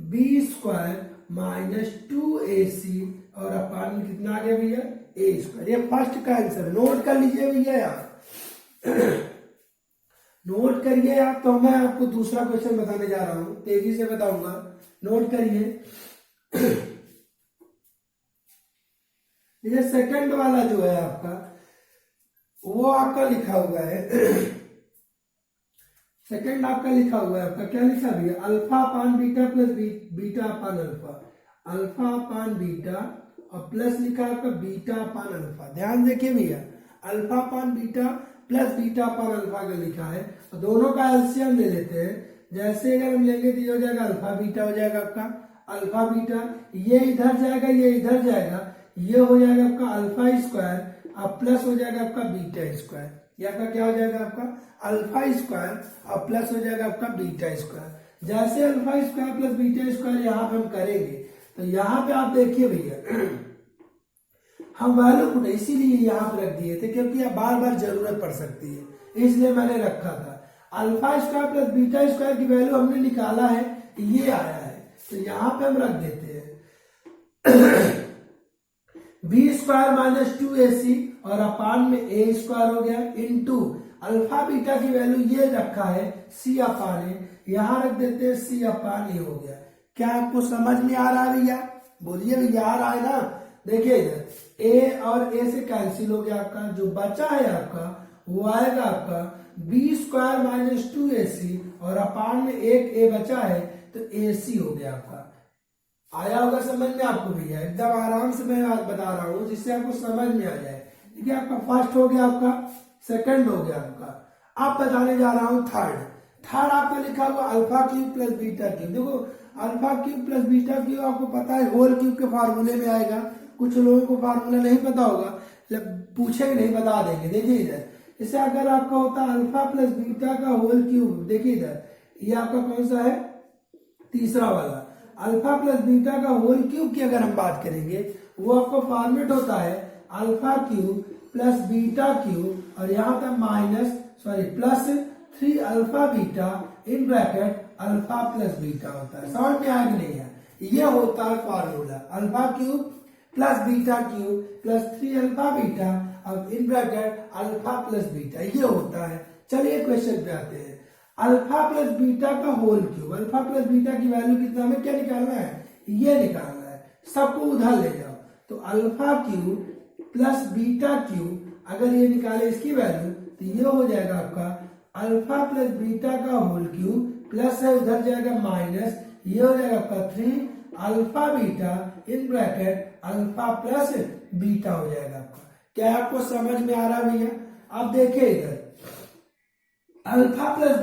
बी स्क्वायर माइनस 2ac, और अपान में कितना आ गया भैया? ए स्क्वायर। ये फर्स्ट का आंसर, नोट कर लीजिए भैया यार। नोट करिए आप, तो मैं आपको दूसरा क्वेश्चन बताने जा रहा हूं, तेजी से बताऊंगा, नोट करिए। ये सेकंड वाला जो है आपका, वो आपका लिखा हुआ है, सेकंड आपका लिखा हुआ है, आपका क्या लिखा भैया? Alpha upon beta plus beta upon alpha, alpha upon beta और प्लस लिखा आपका बीटा अपान अल्फा। ध्यान देखिए भैया, alpha upon beta plus beta upon alpha का लिखा है, और दोनों का एलसीएम ले लेते हैं। जैसे अगर हम लेंगे तो ये हो जाएगा अल्फा बीटा हो जाएगा आपका अल्फा बीटा, ये इधर जाएगा ये इधर जाएगा, ये हो जाएगा आपका अल्फा स्क्वायर और प्लस हो जाएगा आपका बीटा स्क्वायर। ये आपका क्या हो जाएगा? आपका अल्फा स्क्वायर और प्लस हो जाएगा आपका बीटा स्क्वायर। जैसे alpha square plus beta square यहाँ पे हम करेंगे तो यहाँ पे आप देखिए भैया, हम वैल्यू को इसीलिए यहाँ पे रख दिए थे क्योंकि अब बार बार जरूरत पड़ सकती है, इसलिए मैंने रखा था। Alpha square plus beta square की वैल्यू हमने निकाला है, ये आया है, तो यहाँ पे हम रख देते हैं बी स्क्वायर माइनस 2ac और अपान में ए स्क्वायर हो गया इनटू अल्फा बीटा की वैल्यू ये रखा है सी अपान ए, यहाँ रख देते हैं सी अपान ए हो गया। क्या आपको समझ में आ रहा है भैया? बोलिए भैया, आ रहा है ना? देखिए इधर ए और ए से कैंसिल हो गया, आपका जो बचा है आपका वो आएगा आपका बी स्क्वायर माइनस 2ac और अपान में एक ए बचा है तो ac हो गया आपका। आया होगा समझ में आपको भैया? एकदम आराम से मैं बता रहा हूं जिससे आपको समझ में आ जाए। देखिए आपका फर्स्ट हो गया आपका सेकंड हो गया आपका। अब बताने जा रहा हूं थर्ड आपका लिखा हुआ alpha cube plus beta cube. देखो alpha cube plus beta cube आपको पता है होल क्यूब के फार्मूले में आएगा। कुछ लोगों को फार्मूला नहीं पता होगा, पूछेंगे नहीं, बता देंगे। देखिए इधर, जैसे अगर आपका होता अल्फा प्लस बीटा का होल क्यूब, देखिए इधर ये आपका कौन सा है, तीसरा वाला। अल्फा प्लस बीटा का होल क्यूब की अगर हम बात करेंगे, वो आपका फॉर्मेट होता है alpha cube plus beta cube और यहाँ पे प्लस 3 अल्फा बीटा इन ब्रैकेट अल्फा प्लस बीटा होता है। समझ में आया कि नहीं है? ये होता है formula, alpha cube plus beta cube plus 3 alpha beta अब in bracket alpha plus beta, ये होता है। चलिए क्वेश्चन पे आते हैं। अल्फा प्लस बीटा का whole cube, alpha plus beta की वैल्यू कितना, हमें क्या निकालना है, ये निकालना है। सबको उधर ले जाओ, तो alpha cube plus beta cube अगर ये निकाले इसकी वैल्यू, तो ये हो जाएगा आपका अल्फा प्लस बीटा का होल क्यूब प्लस है, उधर जाएगा माइनस, ये हो जाएगा आपका 3 अल्फा बीटा इन ब्रैकेट अल्फा प्लस बीटा हो जाएगा आपका। क्या आपको समझ में आ रहा है भैया? अब देखिए इधर अल्फा प्लस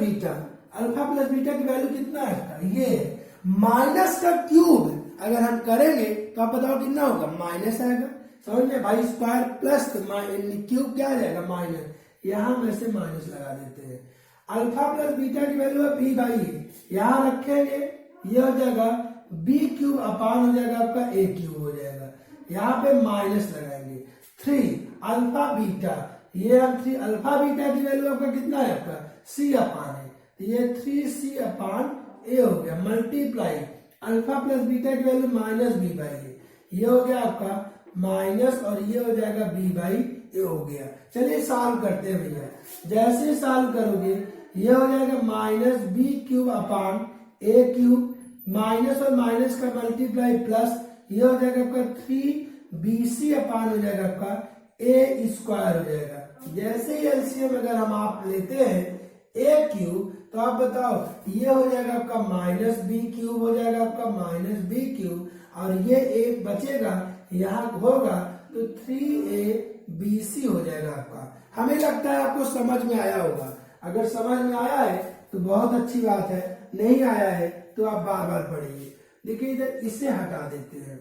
बीटा की वैल्यू कितना है आपका, ये माइनस का क्यूब अगर हम करेंगे तो आप बताओ कितना होगा, माइनस आएगा। समझ में भाई, स्क्वायर प्लस क्यूब क्या आ जाएगा, माइनस। यहां में से माइनस लगा देते हैं। अल्फा प्लस बीटा की वैल्यू है बी बाई ए, यहां रखेंगे ये हो जाएगा बी क्यूब अपान हो जाएगा आपका ए क्यूब हो जाएगा। यहाँ पे माइनस लगाएंगे 3 अल्फा बीटा, ये हम 3 अल्फा बीटा की वैल्यू आपका कितना है, आपका सी अपान है, तो ये 3c अपान ए हो गया, मल्टीप्लाई अल्फा प्लस बीटा की वैल्यू माइनस बी बाई ए, ये हो गया आपका माइनस और ये हो जाएगा बी बाई ए हो गया। चलिए सॉल्व करते हैं भैया। जैसे सॉल्व करोगे ये हो जाएगा माइनस बी क्यूब अपान ए क्यूब, माइनस और माइनस का मल्टीप्लाई प्लस, ये हो जाएगा आपका 3bc अपान हो जाएगा आपका ए स्क्वायर हो जाएगा। जैसे ही एलसीएम अगर हम आप लेते हैं ए क्यूब, तो आप बताओ ये हो जाएगा आपका माइनस बी क्यूब हो जाएगा आपका माइनस बी क्यूब, और ये एक बचेगा यहाँ होगा तो 3abc हो जाएगा आपका। हमें लगता है आपको समझ में आया होगा। अगर समझ में आया है तो बहुत अच्छी बात है, नहीं आया है तो आप बार बार पढ़िए। देखिए इधर इसे हटा देते हैं,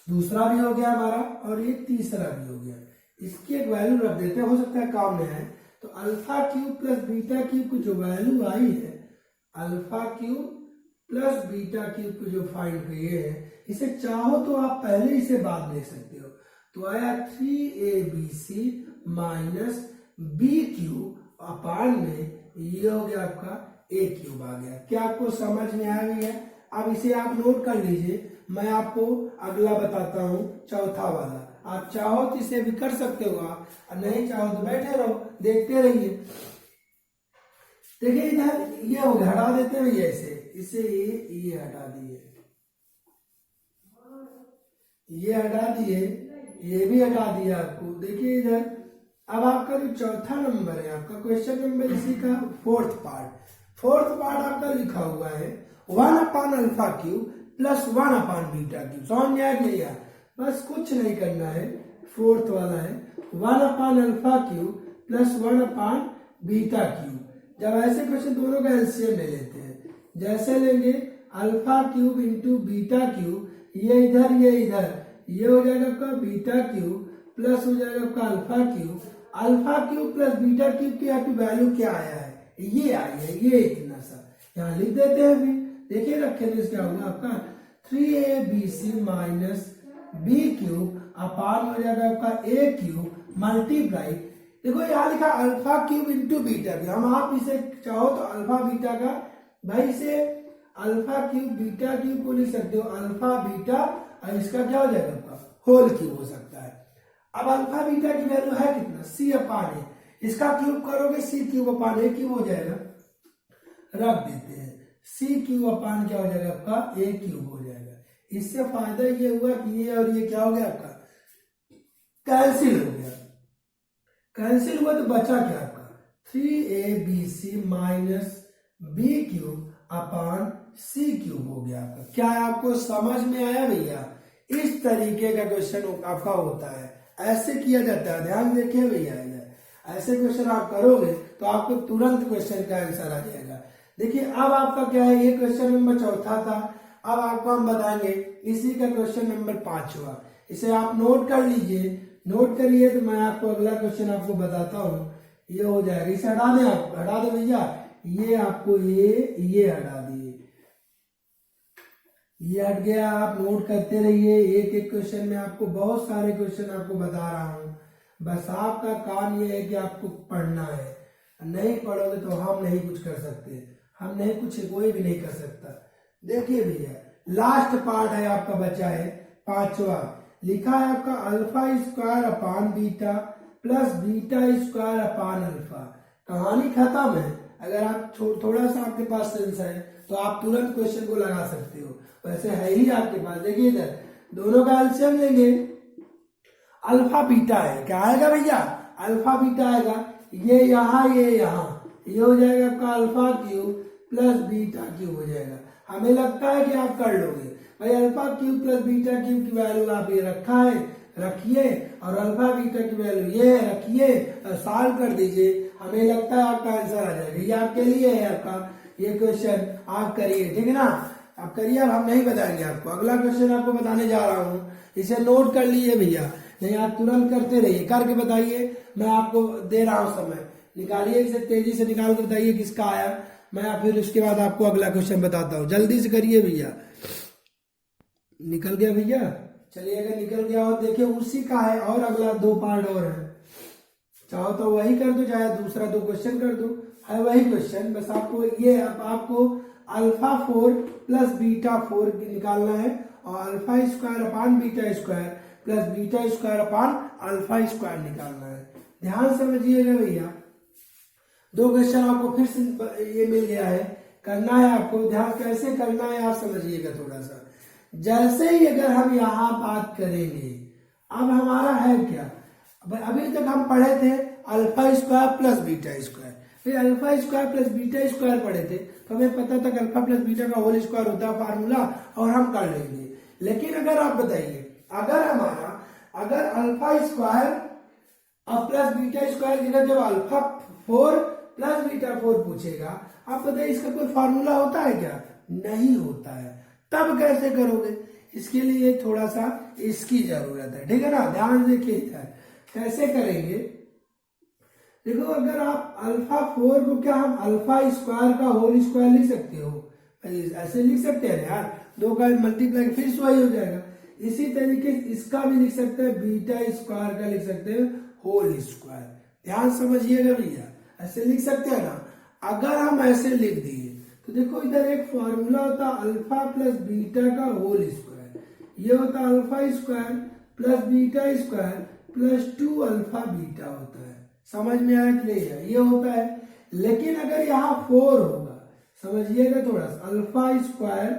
दूसरा भी हो गया हमारा और ये तीसरा भी हो गया। इसकी एक वैल्यू रख देते हैं, हो सकता है काम में है। तो alpha cube plus beta cube की जो वैल्यू आई है, alpha cube plus beta cube की जो फाइंड हुई है, इसे चाहो तो आप पहले इसे बाद ले सकते हो। तो आया 3abc माइनस बी क्यूब अपान में ये हो गया आपका ए क्यूब आ गया। क्या आपको समझ में आ गई है? अब इसे आप नोट कर लीजिए, मैं आपको अगला बताता हूं, चौथा वाला। आप चाहो तो इसे भी कर सकते हो, आप नहीं चाहो तो बैठे रहो, देखते रहिए। देखिए इधर ये हो गया, हटा देते हैं भैया इसे ये हटा दिए, ये हटा दिए, ये भी हटा दिया आपको। देखिए इधर अब आपका जो चौथा नंबर है, आपका क्वेश्चन नंबर इसी का फोर्थ पार्ट आपका लिखा हुआ है 1 upon alpha cube plus 1 upon beta cube. समझ में आ गया? बस कुछ नहीं करना है, फोर्थ वाला है 1 upon alpha cube plus 1 upon beta cube. जब ऐसे क्वेश्चन दोनों का एलसीएम ले लेते हैं, जैसे लेंगे alpha cube into beta cube, ये इधर ये हो जाएगा आपका बीटा क्यूब प्लस हो जाएगा आपका alpha cube plus beta cube की आपकी वैल्यू क्या आया है, ये आई है, ये इतना सा यहाँ लिख देते हैं। अभी देखिए रखे तो क्या होगा आपका 3abc माइनस बी क्यूब अपान हो जाएगा आपका ए क्यूब मल्टीप्लाई, देखो यहाँ लिखा alpha cube into beta cube. हम आप इसे चाहो तो अल्फा बीटा का, भाई इसे अल्फा क्यूब बीटा क्यूब को लिख सकते हो अल्फा बीटा, और इसका क्या हो जाएगा आपका होल क्यूब हो सकता है। अब अल्फा बीटा की वैल्यू है कितना, सी अपान है, इसका क्यूब करोगे सी क्यूब अपान ए क्यूब हो जाएगा, रख देते हैं सी क्यूब अपान क्या हो जाएगा आपका ए क्यूब हो जाएगा। इससे फायदा ये हुआ कि ये और ये क्या हो गया आपका कैंसिल हो गया, कैंसिल हुआ तो बचा क्या आपका 3abc minus B cube upon C cube हो गया आपका। क्या आपको समझ में आया भैया? इस तरीके का क्वेश्चन आपका होता है, ऐसे किया जाता है, ध्यान देखिए भैया। ऐसे क्वेश्चन आप करोगे तो आपको तुरंत क्वेश्चन का आंसर आ जाएगा। देखिए अब आपका क्या है, ये क्वेश्चन नंबर चौथा था। अब आपको हम बताएंगे इसी का क्वेश्चन नंबर 5वां। इसे आप नोट कर लीजिए, नोट करिए तो मैं आपको अगला क्वेश्चन आपको बताता हूँ। ये हो जाएगा, इसे हटा दें, आप हटा दो भैया, ये आपको ये हटा दिए, ये हट गया। आप नोट करते रहिए, एक एक क्वेश्चन में आपको बहुत सारे क्वेश्चन आपको बता रहा हूँ। बस आपका काम ये है कि आपको पढ़ना है, नहीं पढ़ोगे तो हम नहीं कुछ कर सकते, हम नहीं कुछ, कोई भी नहीं कर सकता। देखिए भैया लास्ट पार्ट है आपका बचा है 5वां, लिखा है आपका alpha square upon beta plus beta square upon alpha. कहानी खत्म है। अगर आप थोड़ा सा आपके पास सेंस है तो आप तुरंत क्वेश्चन को लगा सकते हो, वैसे है ही आपके पास। देखिए इधर दोनों का एलसीएम लेंगे, अल्फा बीटा है, क्या आएगा भैया, अल्फा बीटा आएगा, ये यहाँ ये हो जाएगा आपका alpha cube plus beta cube हो जाएगा। हमें लगता है कि आप कर लोगे भाई, alpha cube plus beta cube की वैल्यू आप ये रखा है, रखिए, और अल्फा बीटा की वैल्यू ये रखिए और सॉल्व कर दीजिए, हमें लगता है आपका आंसर आ जाएगा। ये आपके लिए है, आपका ये क्वेश्चन आप करिए, ठीक है ना, आप करिए। अब हम नहीं बताएंगे आपको, अगला क्वेश्चन आपको बताने जा रहा हूँ, इसे नोट कर लीजिए भैया, नहीं आप तुरंत करते रहिए, करके बताइए, मैं आपको दे रहा हूँ समय, निकालिए इसे, तेजी से निकाल के बताइए किसका आया, मैं फिर उसके बाद आपको अगला क्वेश्चन बताता हूँ। जल्दी से करिए भैया। निकल गया भैया, चलिए अगर निकल गया हो देखिए उसी का है, और अगला 2 पार्ट और है, चाहो तो वही कर दो, चाहे दूसरा 2 क्वेश्चन कर दो, है वही क्वेश्चन, बस आपको ये आपको अल्फा 4 प्लस बीटा 4 निकालना है, और alpha square upon beta square plus beta square upon alpha square निकालना है। ध्यान समझिएगा भैया, 2 क्वेश्चन आपको फिर से ये मिल गया है, करना है आपको, ध्यान कैसे करना है आप समझिएगा थोड़ा सा। जैसे ही अगर हम यहाँ बात करेंगे, अब हमारा है क्या, अभी तक हम पढ़े थे alpha square plus beta square, फिर alpha square plus beta square पढ़े थे, तो हमें पता था अल्फा प्लस बीटा का होल स्क्वायर होता है फार्मूला, और हम कर लेंगे। लेकिन अगर आप बताइए, अगर अल्फा स्क्वायर और प्लस बीटा स्क्वायर की जगह जब अल्फा 4 प्लस बीटा 4 पूछेगा, आप बताइए इसका कोई फार्मूला होता है क्या, नहीं होता है, तब कैसे करोगे, इसके लिए थोड़ा सा इसकी जरूरत है, ठीक है ना, ध्यान देखिए कैसे करेंगे। देखो अगर आप अल्फा 4 को क्या हम अल्फा स्क्वायर का होल स्क्वायर लिख सकते हो, ऐसे लिख सकते हैं यार, 2 का मल्टीप्लाई फिर से वही हो जाएगा। इसी तरीके इसका भी लिख सकते हैं, बीटा स्क्वायर का लिख सकते हैं होल स्क्वायर, ध्यान समझिएगा भैया, ऐसे लिख सकते हैं ना। अगर हम ऐसे लिख दिए तो देखो इधर एक फॉर्मूला होता है अल्फा प्लस बीटा का होल स्क्वायर, ये होता है alpha square plus beta square plus 2 alpha beta होता है, समझ में आया कि नहीं है, ये होता है। लेकिन अगर यहाँ 4 होगा, समझिएगा थोड़ा सा, alpha square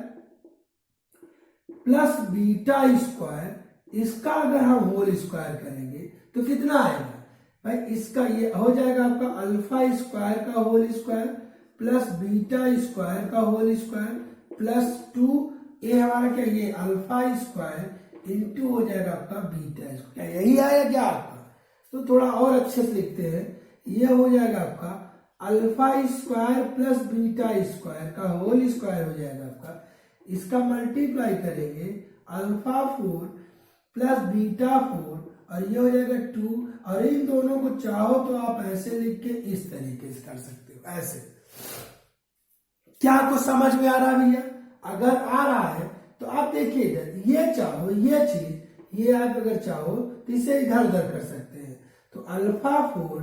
plus beta square, इसका अगर हम होल स्क्वायर करेंगे तो कितना आएगा भाई, इसका ये हो जाएगा आपका अल्फा स्क्वायर का whole square plus beta square का होल स्क्वायर प्लस 2, ये हमारा क्या, ये अल्फा स्क्वायर इंटू हो जाएगा आपका बीटा स्क्वायर, क्या यही आया क्या आपका, तो थोड़ा और अच्छे से लिखते हैं, ये हो जाएगा आपका alpha square plus beta square का होल स्क्वायर हो जाएगा आपका, इसका मल्टीप्लाई करेंगे अल्फा 4 प्लस बीटा 4, और ये हो जाएगा 2, और इन दोनों को चाहो तो आप ऐसे लिख के इस तरीके से कर सकते हो, ऐसे। क्या आपको समझ में आ रहा है भैया, अगर आ रहा है तो आप देखिए इधर, ये चाहो ये चीज, ये आप अगर चाहो तो इसे इधर उधर कर सकते हैं, तो अल्फा 4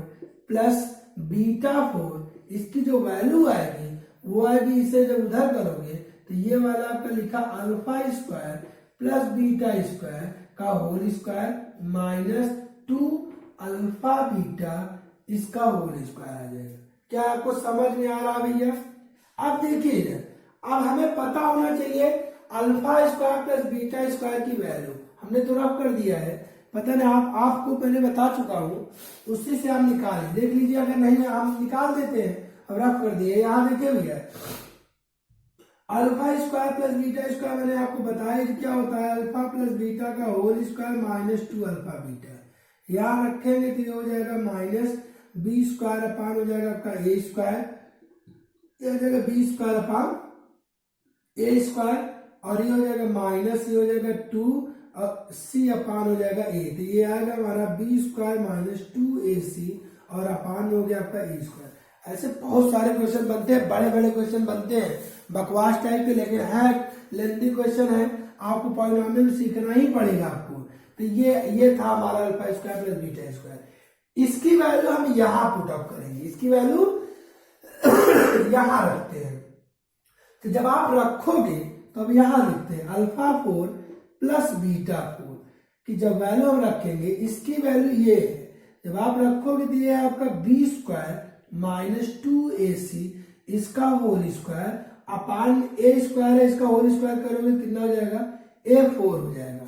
प्लस बीटा 4, इसकी जो वैल्यू आएगी वो आएगी, इसे जब उधर करोगे तो ये वाला आपका लिखा alpha square plus beta square का whole square minus 2 alpha beta इसका होल स्क्वायर आ जाएगा। क्या आपको समझ में आ रहा भैया, अब देखिए अब हमें पता होना चाहिए alpha square plus beta square की वैल्यू, हमने तो रफ कर दिया है, पता नहीं आपको पहले बता चुका हूं, उसी से आप निकालें, देख लीजिए, अगर नहीं हम निकाल देते हैं, अब रफ कर दिए, यहां देखिए भैया alpha square plus beta square मैंने आपको बताया कि क्या होता है, अल्फा प्लस बीटा का whole square minus 2 alpha beta, यहाँ रखेंगे तो ये हो जाएगा माइनस बी स्क्वायर अपान हो जाएगा आपका ए स्क्वायर, ये हो जाएगा बी स्क्वायर अपान ए स्क्वायर, और ये हो जाएगा माइनस ये हो जाएगा 2 और सी अपान हो जाएगा ए। तो ये आएगा हमारा बी स्क्वायर माइनस 2ac और अपान हो गया आपका ए स्क्वायर। ऐसे बहुत सारे क्वेश्चन बनते हैं, बड़े बड़े क्वेश्चन बनते हैं बकवास टाइप के, लेकिन है लेंथी क्वेश्चन है, आपको पॉलिनोमियल सीखना ही पड़ेगा आपको। तो ये था हमारा alpha square plus beta square. इसकी वैल्यू हम यहाँ पुट अप करेंगे, इसकी वैल्यू यहाँ रखते हैं। तो जब आप रखोगे तो अब यहां लिखते हैं अल्फा 4 प्लस बीटा 4 की जब वैल्यू हम रखेंगे, इसकी वैल्यू ये है, जब आप रखोगे तो ये आपका बी स्क्वायर माइनस 2ac इसका होल स्क्वायर अपान ए स्क्वायर है, इसका होल स्क्वायर करोगे कितना हो जाएगा a4 हो जाएगा,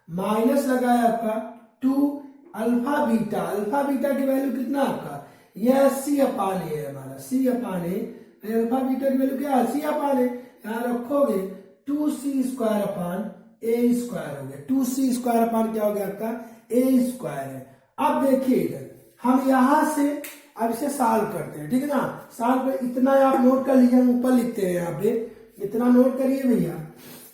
माइनस लगाया आपका 2 अल्फा बीटा की वैल्यू कितना आपका यह सी अपान ए है हमारा, सी अपान ए, अल्फा बीटा की वैल्यू क्या है सी अपान ए, यहां रखोगे 2c स्क्वायर अपान ए स्क्वायर हो गया, 2c स्क्वायर अपान क्या हो गया आपका ए स्क्वायर है। अब देखिए इधर हम यहां से अब इसे सॉल्व करते हैं, ठीक है ना। सॉल्व कर इतना आप नोट कर लीजिए, हम ऊपर लिखते हैं यहाँ पे, इतना नोट करिए भैया,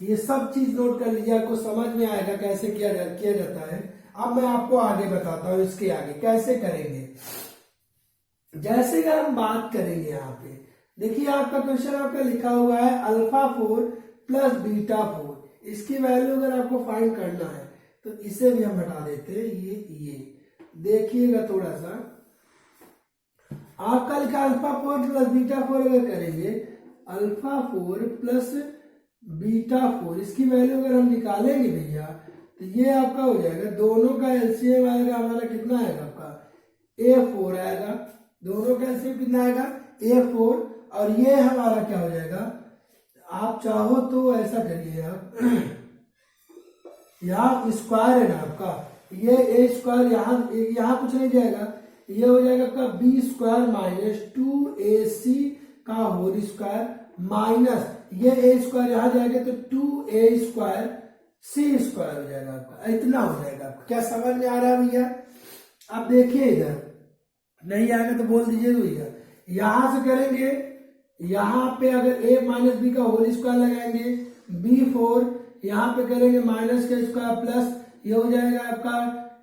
ये सब चीज नोट कर लीजिए, आपको समझ में आएगा कैसे किया जाता है। अब मैं आपको आगे बताता हूँ इसके आगे कैसे करेंगे। जैसे कि हम बात करेंगे यहाँ पे देखिए आपका क्वेश्चन आपका लिखा हुआ है अल्फा 4 प्लस बीटा 4, इसकी वैल्यू अगर आपको फाइंड करना है तो इसे भी हम हटा देते हैं, ये देखिएगा थोड़ा सा, आपका लिखा अल्फा 4 प्लस बीटा 4 अगर करेंगे अल्फा 4 प्लस बीटा 4 इसकी वैल्यू अगर हम निकालेंगे भैया तो ये आपका हो जाएगा, दोनों का एलसीएम आएगा हमारा कितना आएगा आपका a4 आएगा, दोनों का एलसीएम कितना आएगा a4, और ये हमारा क्या हो जाएगा, आप चाहो तो ऐसा करिए आप यहाँ स्क्वायर है ना आपका, ये ए स्क्वायर यहाँ कुछ नहीं जाएगा, ये हो जाएगा आपका बी स्क्वायर माइनस 2ac का होल स्क्वायर माइनस ये ए स्क्वायर यहाँ जाएगा तो 2a स्क्वायर सी स्क्वायर हो जाएगा आपका, इतना हो जाएगा आपका। क्या समझ में आ रहा है भैया। अब देखिए इधर नहीं आएगा तो बोल दीजिए भैया, यहां से करेंगे, यहाँ पे अगर a माइनस बी का होल स्क्वायर लगाएंगे b4, यहाँ पे करेंगे माइनस का स्क्वायर प्लस ये हो जाएगा आपका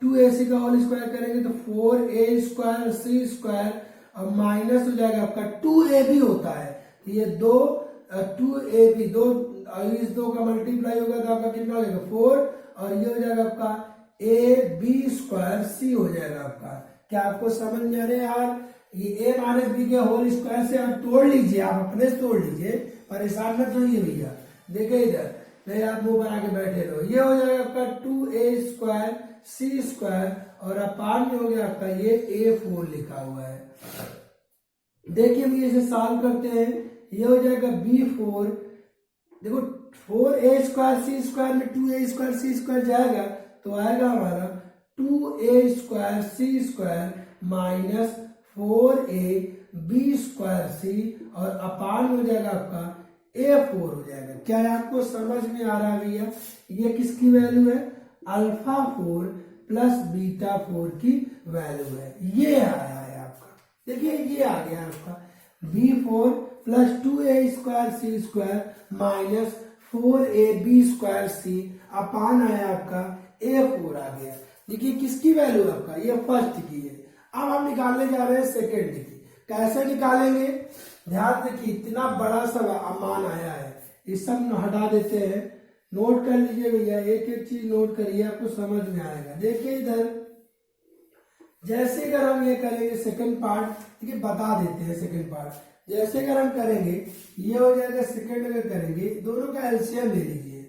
2ac का होल स्क्वायर करेंगे तो 4a स्क्वायर सी स्क्वायर और माइनस हो जाएगा आपका 2ab होता है, तो ये 2ab दो इस दो का मल्टीप्लाई होगा तो आपका कितना हो जाएगा 4, और ये हो जाएगा आपका ab स्क्वायर सी हो जाएगा आपका। क्या आपको समझ में आ रहा है यार, ये a माइनस बी के होल स्क्वायर से आप तोड़ लीजिए, आप अपने से तोड़ लीजिए, परेशान मत होइए भैया। देखिए इधर नहीं आप मुंह बना के बैठे रहो, ये हो जाएगा आपका 2a स्क्वायर सी स्क्वायर और अपान में हो गया आपका ये a4 लिखा हुआ है। देखिए भैया इसे सॉल्व करते हैं, ये हो जाएगा b4, देखो 4a स्क्वायर सी स्क्वायर में 2a स्क्वायर सी स्क्वायर जाएगा तो आएगा हमारा 2a square C square minus 4a B square C और अपान हो जाएगा आपका a4 हो जाएगा। क्या आपको समझ में आ रहा है भैया, ये किसकी वैल्यू है अल्फा 4 प्लस बीटा 4 की वैल्यू है, ये आया है आपका। देखिए ये आ गया आपका b4 plus 2a square C square minus 4a B square C upon आया आपका a4 आ गया। देखिए किसकी वैल्यू आपका ये फर्स्ट की है। अब हम निकालने जा रहे हैं सेकेंड की, कैसे निकालेंगे ध्यान देखिए, इतना बड़ा सा मान आया है, ये सब हटा देते हैं, नोट कर लीजिए भैया, एक एक चीज नोट करिए आपको समझ में आएगा। देखिए इधर जैसे अगर हम ये करेंगे सेकंड पार्ट, ठीक है बता देते हैं सेकंड पार्ट, जैसे अगर हम करेंगे ये हो जाएगा सेकंड अगर करेंगे दोनों का एलसीएम ले लीजिए,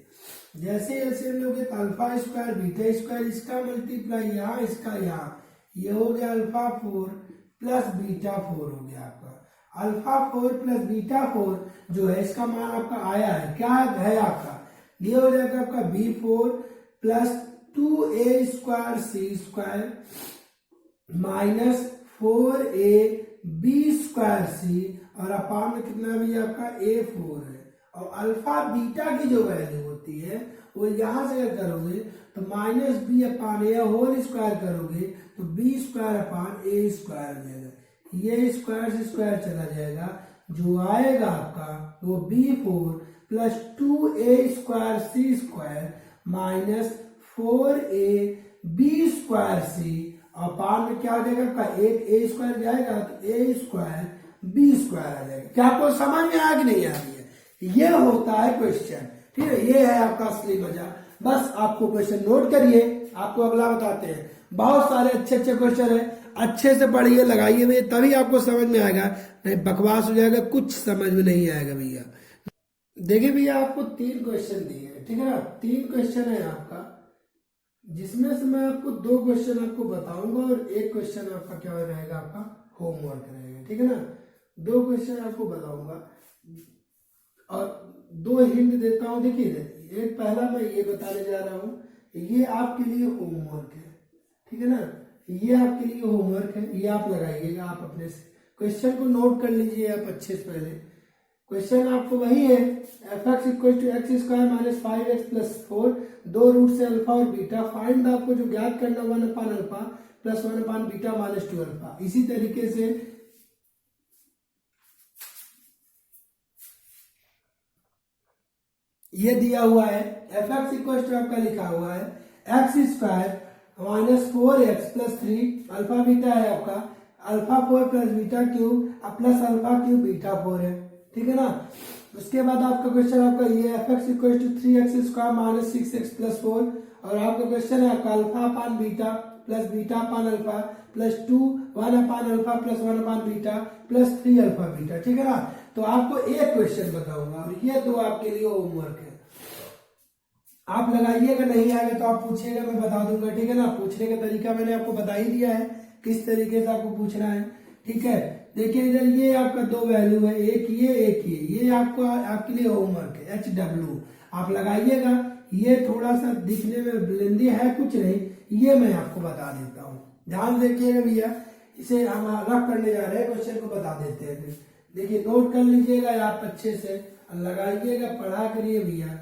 जैसे एलसीएम लोगे तो अल्फा स्क्वायर बीटा स्क्वायर इसका मल्टीप्लाई यहाँ इसका यहाँ, ये हो गया अल्फा 4 प्लस बीटा 4 हो गया आपका। अल्फा 4 प्लस बीटा 4 जो है इसका मान आपका आया है, क्या है आपका ये हो जाएगा आपका b4 plus 2a square C square minus 4a B square C और अपान में कितना भी आपका a4 है, और अल्फा बीटा की जो वैल्यू होती है वो यहां से अगर करोगे तो माइनस बी अपान ए होल स्क्वायर करोगे तो बी स्क्वायर अपान ए स्क्वायर हो जाएगा, ये स्क्वायर से स्क्वायर चला जाएगा, जो आएगा आपका वो b4 plus 2a square C square minus 4a B square C, और पान में क्या हो जाएगा आपका, एक ए स्क्वायर जाएगा तो ए स्क्वायर बी स्क्वायर आ जाएगा। क्या आपको समझ में आया कि नहीं आ रही है? ये होता है क्वेश्चन, ठीक है, ये है आपका असली मजा। बस आपको क्वेश्चन नोट करिए, आपको अगला बताते हैं। बहुत सारे अच्छे अच्छे क्वेश्चन है, अच्छे से पढ़िए, लगाइए भैया, तभी आपको समझ में आएगा, नहीं बकवास हो जाएगा, कुछ समझ में नहीं आएगा भैया। देखिए भैया, आपको 3 क्वेश्चन दिए हैं, ठीक है ना, 3 क्वेश्चन है आपका, जिसमें से मैं आपको 2 क्वेश्चन आपको बताऊंगा और 1 क्वेश्चन आपका क्या रहेगा, आपका होमवर्क रहेगा, ठीक है ना। 2 क्वेश्चन आपको बताऊंगा और 2 हिंट देता हूं। देखिए, एक पहला मैं ये बताने जा रहा हूं, ये आपके लिए होमवर्क है, ठीक है ना, ये आपके लिए होमवर्क है, ये आप लगाइएगा, आप अपने से क्वेश्चन को नोट कर लीजिए आप अच्छे से। पहले क्वेश्चन आपको वही है, F x equal to x square minus 5x plus 4, 2 root से अल्फा और बीटा, फाइंड आपको जो ज्ञात करना 1 upon alpha plus 1 upon beta minus 2 alpha. इसी तरीके से ये दिया हुआ है, एफ एक्स इक्वल टू आपका लिखा हुआ है x square minus 4x plus 3, alpha beta है आपका, alpha 4 plus beta cube plus alpha cube beta 4 है, ठीक है ना। उसके बाद आपका क्वेश्चन आपका ये F x equal to 3x square minus 6x plus 4, और आपका क्वेश्चन है आपका alpha upon beta plus beta upon alpha plus 2 1 upon alpha plus 1 upon beta plus 3 alpha beta, ठीक है ना। तो आपको एक क्वेश्चन बताऊंगा और ये 2 आपके लिए होमवर्क है, आप लगाइएगा, नहीं आएगा तो आप पूछिएगा, मैं बता दूंगा, ठीक है ना। पूछने का तरीका मैंने आपको बता ही दिया है, किस तरीके से आपको पूछना है, ठीक है। देखिए इधर ये आपका 2 वैल्यू है, एक ये आपको आपके लिए होमवर्क है, HW आप लगाइएगा। ये थोड़ा सा दिखने में लेंदी है, कुछ नहीं, ये मैं आपको बता देता हूँ, ध्यान देखिएगा भैया, इसे हम रफ करने जा रहे हैं, क्वेश्चन को बता देते हैं। फिर देखिए नोट कर लीजिएगा आप अच्छे से, लगाइएगा, पढ़ा करिए भैया।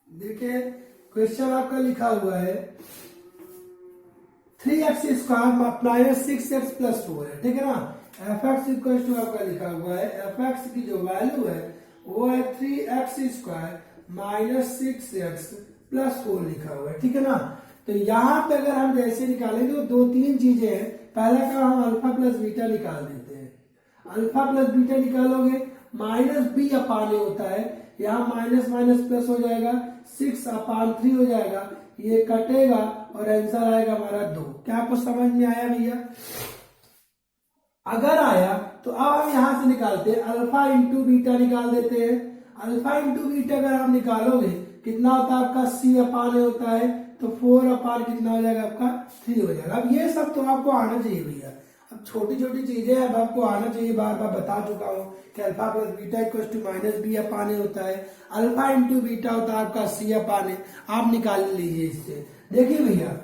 देखिए क्वेश्चन आपका लिखा हुआ है 3x square minus 6x plus 4 है, ठीक है ना। एफ एक्स इक्वल टू आपका लिखा हुआ है, एफ एक्स की जो वैल्यू है वो है 3x square minus 6x plus 4 लिखा हुआ है, ठीक है ना। तो यहाँ पे अगर हम जैसे निकालेंगे तो 2-3 चीजें हैं। पहला का हम अल्फा प्लस बीटा निकाल देते हैं, अल्फा प्लस बीटा निकालोगे माइनस बी अपान होता है, यहाँ माइनस माइनस प्लस हो जाएगा, 6 अपान 3 हो जाएगा, ये कटेगा और आंसर आएगा हमारा 2। क्या आपको समझ में आया भैया? अगर आया तो अब हम यहां से निकालते हैं, अल्फा इंटू बीटा निकाल देते हैं। अल्फा इंटू बीटा अगर आप निकालोगे कितना होता है आपका, c अपान होता है, तो 4 अपान कितना हो जाएगा आपका 3 हो जाएगा। अब ये सब तो आपको आना चाहिए भैया, अब छोटी छोटी चीजें अब आपको आना चाहिए, बार बार बता चुका हूं कि alpha plus beta equal to minus B upon होता है, अल्फा इंटू बीटा होता है आपका c अपान, आप निकाल लीजिए इससे। देखिए भैया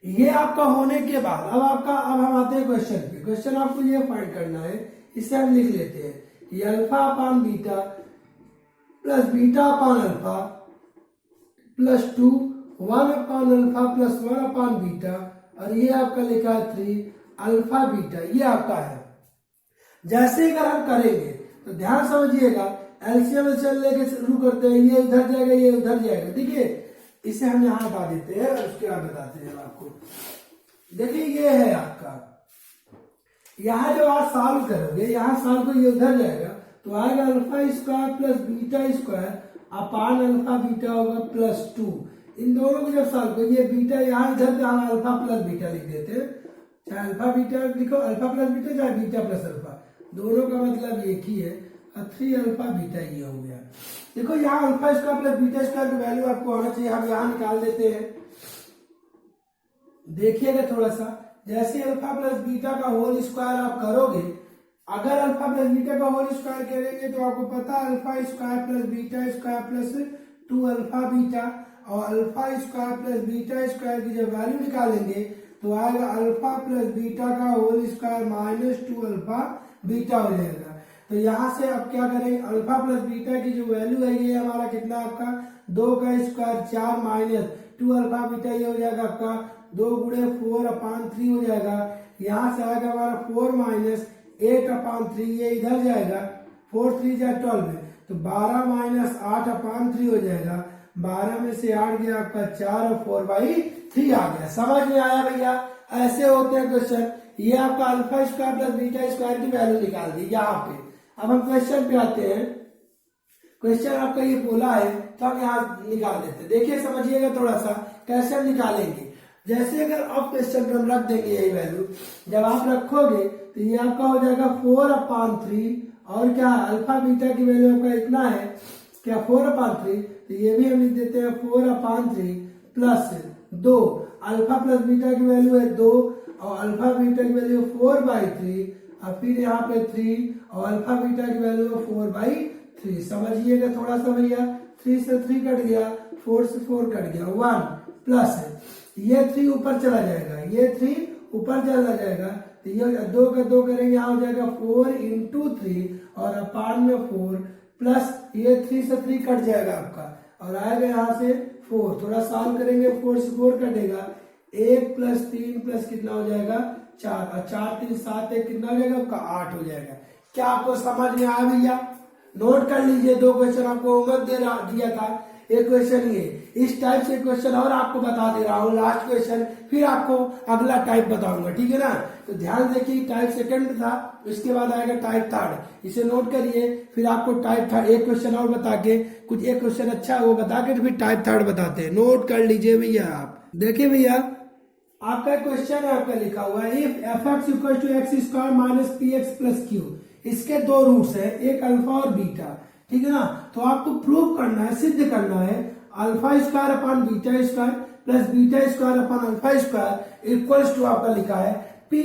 ये आपका होने के बाद अब हम आते हैं क्वेश्चन पे। क्वेश्चन आपको ये फाइंड करना है, इसे हम लिख लेते हैं, ये alpha upon beta plus beta upon alpha plus 2 1 upon alpha plus 1 upon beta, और ये आपका लिखा है 3 अल्फा बीटा, ये आपका है। जैसे अगर हम करेंगे तो ध्यान समझिएगा, एलसीएम लेके शुरू करते हैं, ये इधर जाएगा ये उधर जाएगा, ठीक है। इसे हम यहां बता देते हैं और उसके बाद बताते हैं आपको। देखिए ये है आपका, यहां जब आप सॉल्व करोगे, यहां सॉल्व को ये उधर जाएगा तो आएगा alpha square plus beta square upon alpha beta होगा प्लस 2। इन दोनों को जब सॉल्व करो, ये बीटा यहाँ इधर हम अल्फा प्लस बीटा लिख देते हैं, चाहे अल्फा बीटा लिखो, अल्फा प्लस बीटा चाहे बीटा प्लस अल्फा, दोनों का मतलब एक ही है, 3 अल्फा बीटा ये हो गया। देखो यहाँ alpha square plus beta square की वैल्यू आपको आना चाहिए, हम यहाँ निकाल देते हैं। देखिएगा थोड़ा सा, जैसे अल्फा प्लस बीटा का होल स्क्वायर आप करोगे, अगर अल्फा प्लस बीटा का होल स्क्वायर करेंगे तो आपको पता है alpha square plus beta square plus 2 alpha beta, और alpha square plus beta square की जब वैल्यू निकालेंगे तो आएगा अल्फा प्लस बीटा का whole square minus 2 alpha beta हो जाएगा। तो यहां से अब क्या करें, अल्फा प्लस बीटा की जो वैल्यू है ये हमारा कितना आपका 2 का स्क्वायर 4 माइनस 2 अल्फा बीटा ये हो जाएगा आपका 2 गुणे 4/3 हो जाएगा। यहाँ से आएगा हमारा 4 माइनस 8/3, ये इधर जाएगा 4 3 जा 12 है तो 12 माइनस 8/3 हो जाएगा। 12 में से 8 गया आपका 4 और 4/3 आ गया। समझ में आया भैया? ऐसे होते हैं क्वेश्चन। ये आपका alpha square plus beta square की वैल्यू निकाल दी यहाँ पे। अब हम क्वेश्चन पे आते हैं। क्वेश्चन आपका ये बोला है तो हम यहाँ निकाल देते हैं। देखिए समझिएगा थोड़ा सा कैसे हम निकालेंगे। जैसे अगर आप क्वेश्चन पे हम रख देंगे यही वैल्यू, जब आप रखोगे तो ये आपका हो जाएगा 4/3 और क्या अल्फा बीटा की वैल्यू आपका इतना है क्या 4/3, तो ये भी हम लिख देते हैं 4/3 प्लस 2 अल्फा प्लस बीटा की वैल्यू है 2 और अल्फा बीटा की वैल्यू 4/3 और फिर यहाँ पे 3 और अल्फा बीटा की वैल्यू 4/3। समझिएगा थोड़ा सा भैया। 3 से 3 कट गया, 4 से 4 कट गया, 1 प्लस ये 3 ऊपर चला जाएगा, ये 3 ऊपर चला जाएगा तो ये 2 का 2 करेंगे, यहाँ हो जाएगा 4 × 3 और अपान में 4 प्लस ये 3 से 3 कट जाएगा आपका और आएगा यहाँ से 4। थोड़ा सॉल्व करेंगे, 4 से 4 कटेगा, 1 प्लस 3 प्लस कितना हो जाएगा 4 और 4 3 7 1 कितना हो जाएगा आपका 8 हो जाएगा। क्या आपको समझ में आया भैया? नोट कर लीजिए। 2 क्वेश्चन आपको होमवर्क दिया था। एक क्वेश्चन ये इस टाइप से क्वेश्चन और आपको बता दे रहा हूँ लास्ट क्वेश्चन, फिर आपको अगला टाइप बताऊंगा, ठीक है ना? तो ध्यान देखिए, टाइप सेकंड था, इसके बाद आएगा टाइप थर्ड। इसे नोट करिए, फिर आपको टाइप थर्ड एक क्वेश्चन और बता के कुछ एक क्वेश्चन अच्छा वो बता के फिर टाइप थर्ड बताते हैं। नोट कर लीजिए भैया। आप देखिए भैया, आपका क्वेश्चन है आपका लिखा हुआ है if f(x) = x² minus px plus q। इसके 2 रूट्स है, एक अल्फा और बीटा, ठीक है ना? तो आपको प्रूव करना है, सिद्ध करना है alpha square upon beta square plus beta square upon alpha square equals to आपका लिखा है p⁴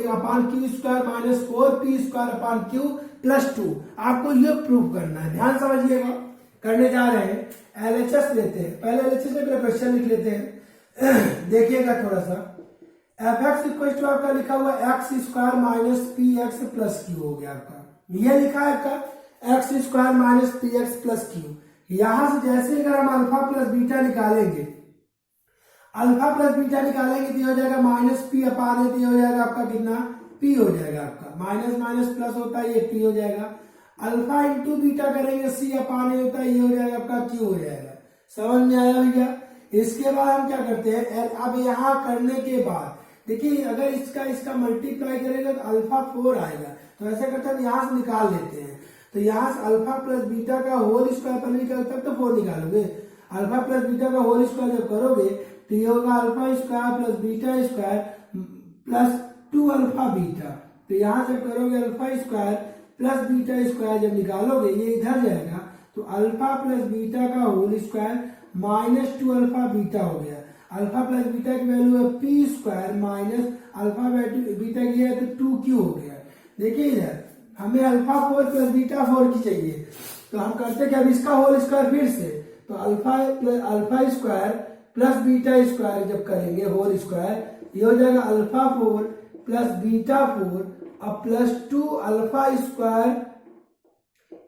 upon q² minus 4p² upon q plus 2। आपको ये प्रूव करना है। ध्यान समझिएगा, करने जा रहे हैं। LHS लेते हैं, पहले LHS में क्वेश्चन लिख लेते हैं। देखिएगा थोड़ा सा, f(x) आपका लिखा हुआ x² minus px plus q हो गया आपका। ये लिखा है आपका x² minus px plus q। यहां से जैसे अगर हम अल्फा प्लस बीटा निकालेंगे, अल्फा प्लस बीटा निकालेंगे तो हो जाएगा माइनस p अपान हो जाएगा आपका कितना p हो जाएगा आपका। माइनस माइनस प्लस होता है, ये p हो जाएगा। अल्फा इंटू बीटा करेंगे c अपान होता है, ये हो जाएगा आपका q हो जाएगा। समझ में आया भैया? इसके बाद हम क्या करते हैं, अब यहाँ करने के बाद देखिए अगर इसका मल्टीप्लाई करेगा तो अल्फा 4 आएगा। तो ऐसे करते हैं, यहाँ से निकाल लेते हैं। तो यहाँ से अल्फा प्लस बीटा का होल स्क्वायर पर निकालते तो 4 निकालोगे। अल्फा प्लस बीटा का होल स्क्वायर जब करोगे तो ये होगा alpha square plus beta square plus 2 alpha beta. तो यहाँ से करोगे alpha square plus beta square जब निकालोगे ये इधर जाएगा तो अल्फा प्लस बीटा का whole square minus 2 alpha beta हो गया। अल्फा प्लस बीटा की वैल्यू है p² माइनस अल्फा बीटा की है तो 2q हो गया। देखिए इधर हमें अल्फा 4 प्लस बीटा 4 की चाहिए, तो हम करते क्या, अब इसका होल स्क्वायर फिर से, तो alpha square plus beta square जब करेंगे होल स्क्वायर ये हो जाएगा अल्फा 4 प्लस बीटा 4 और plus 2 alpha square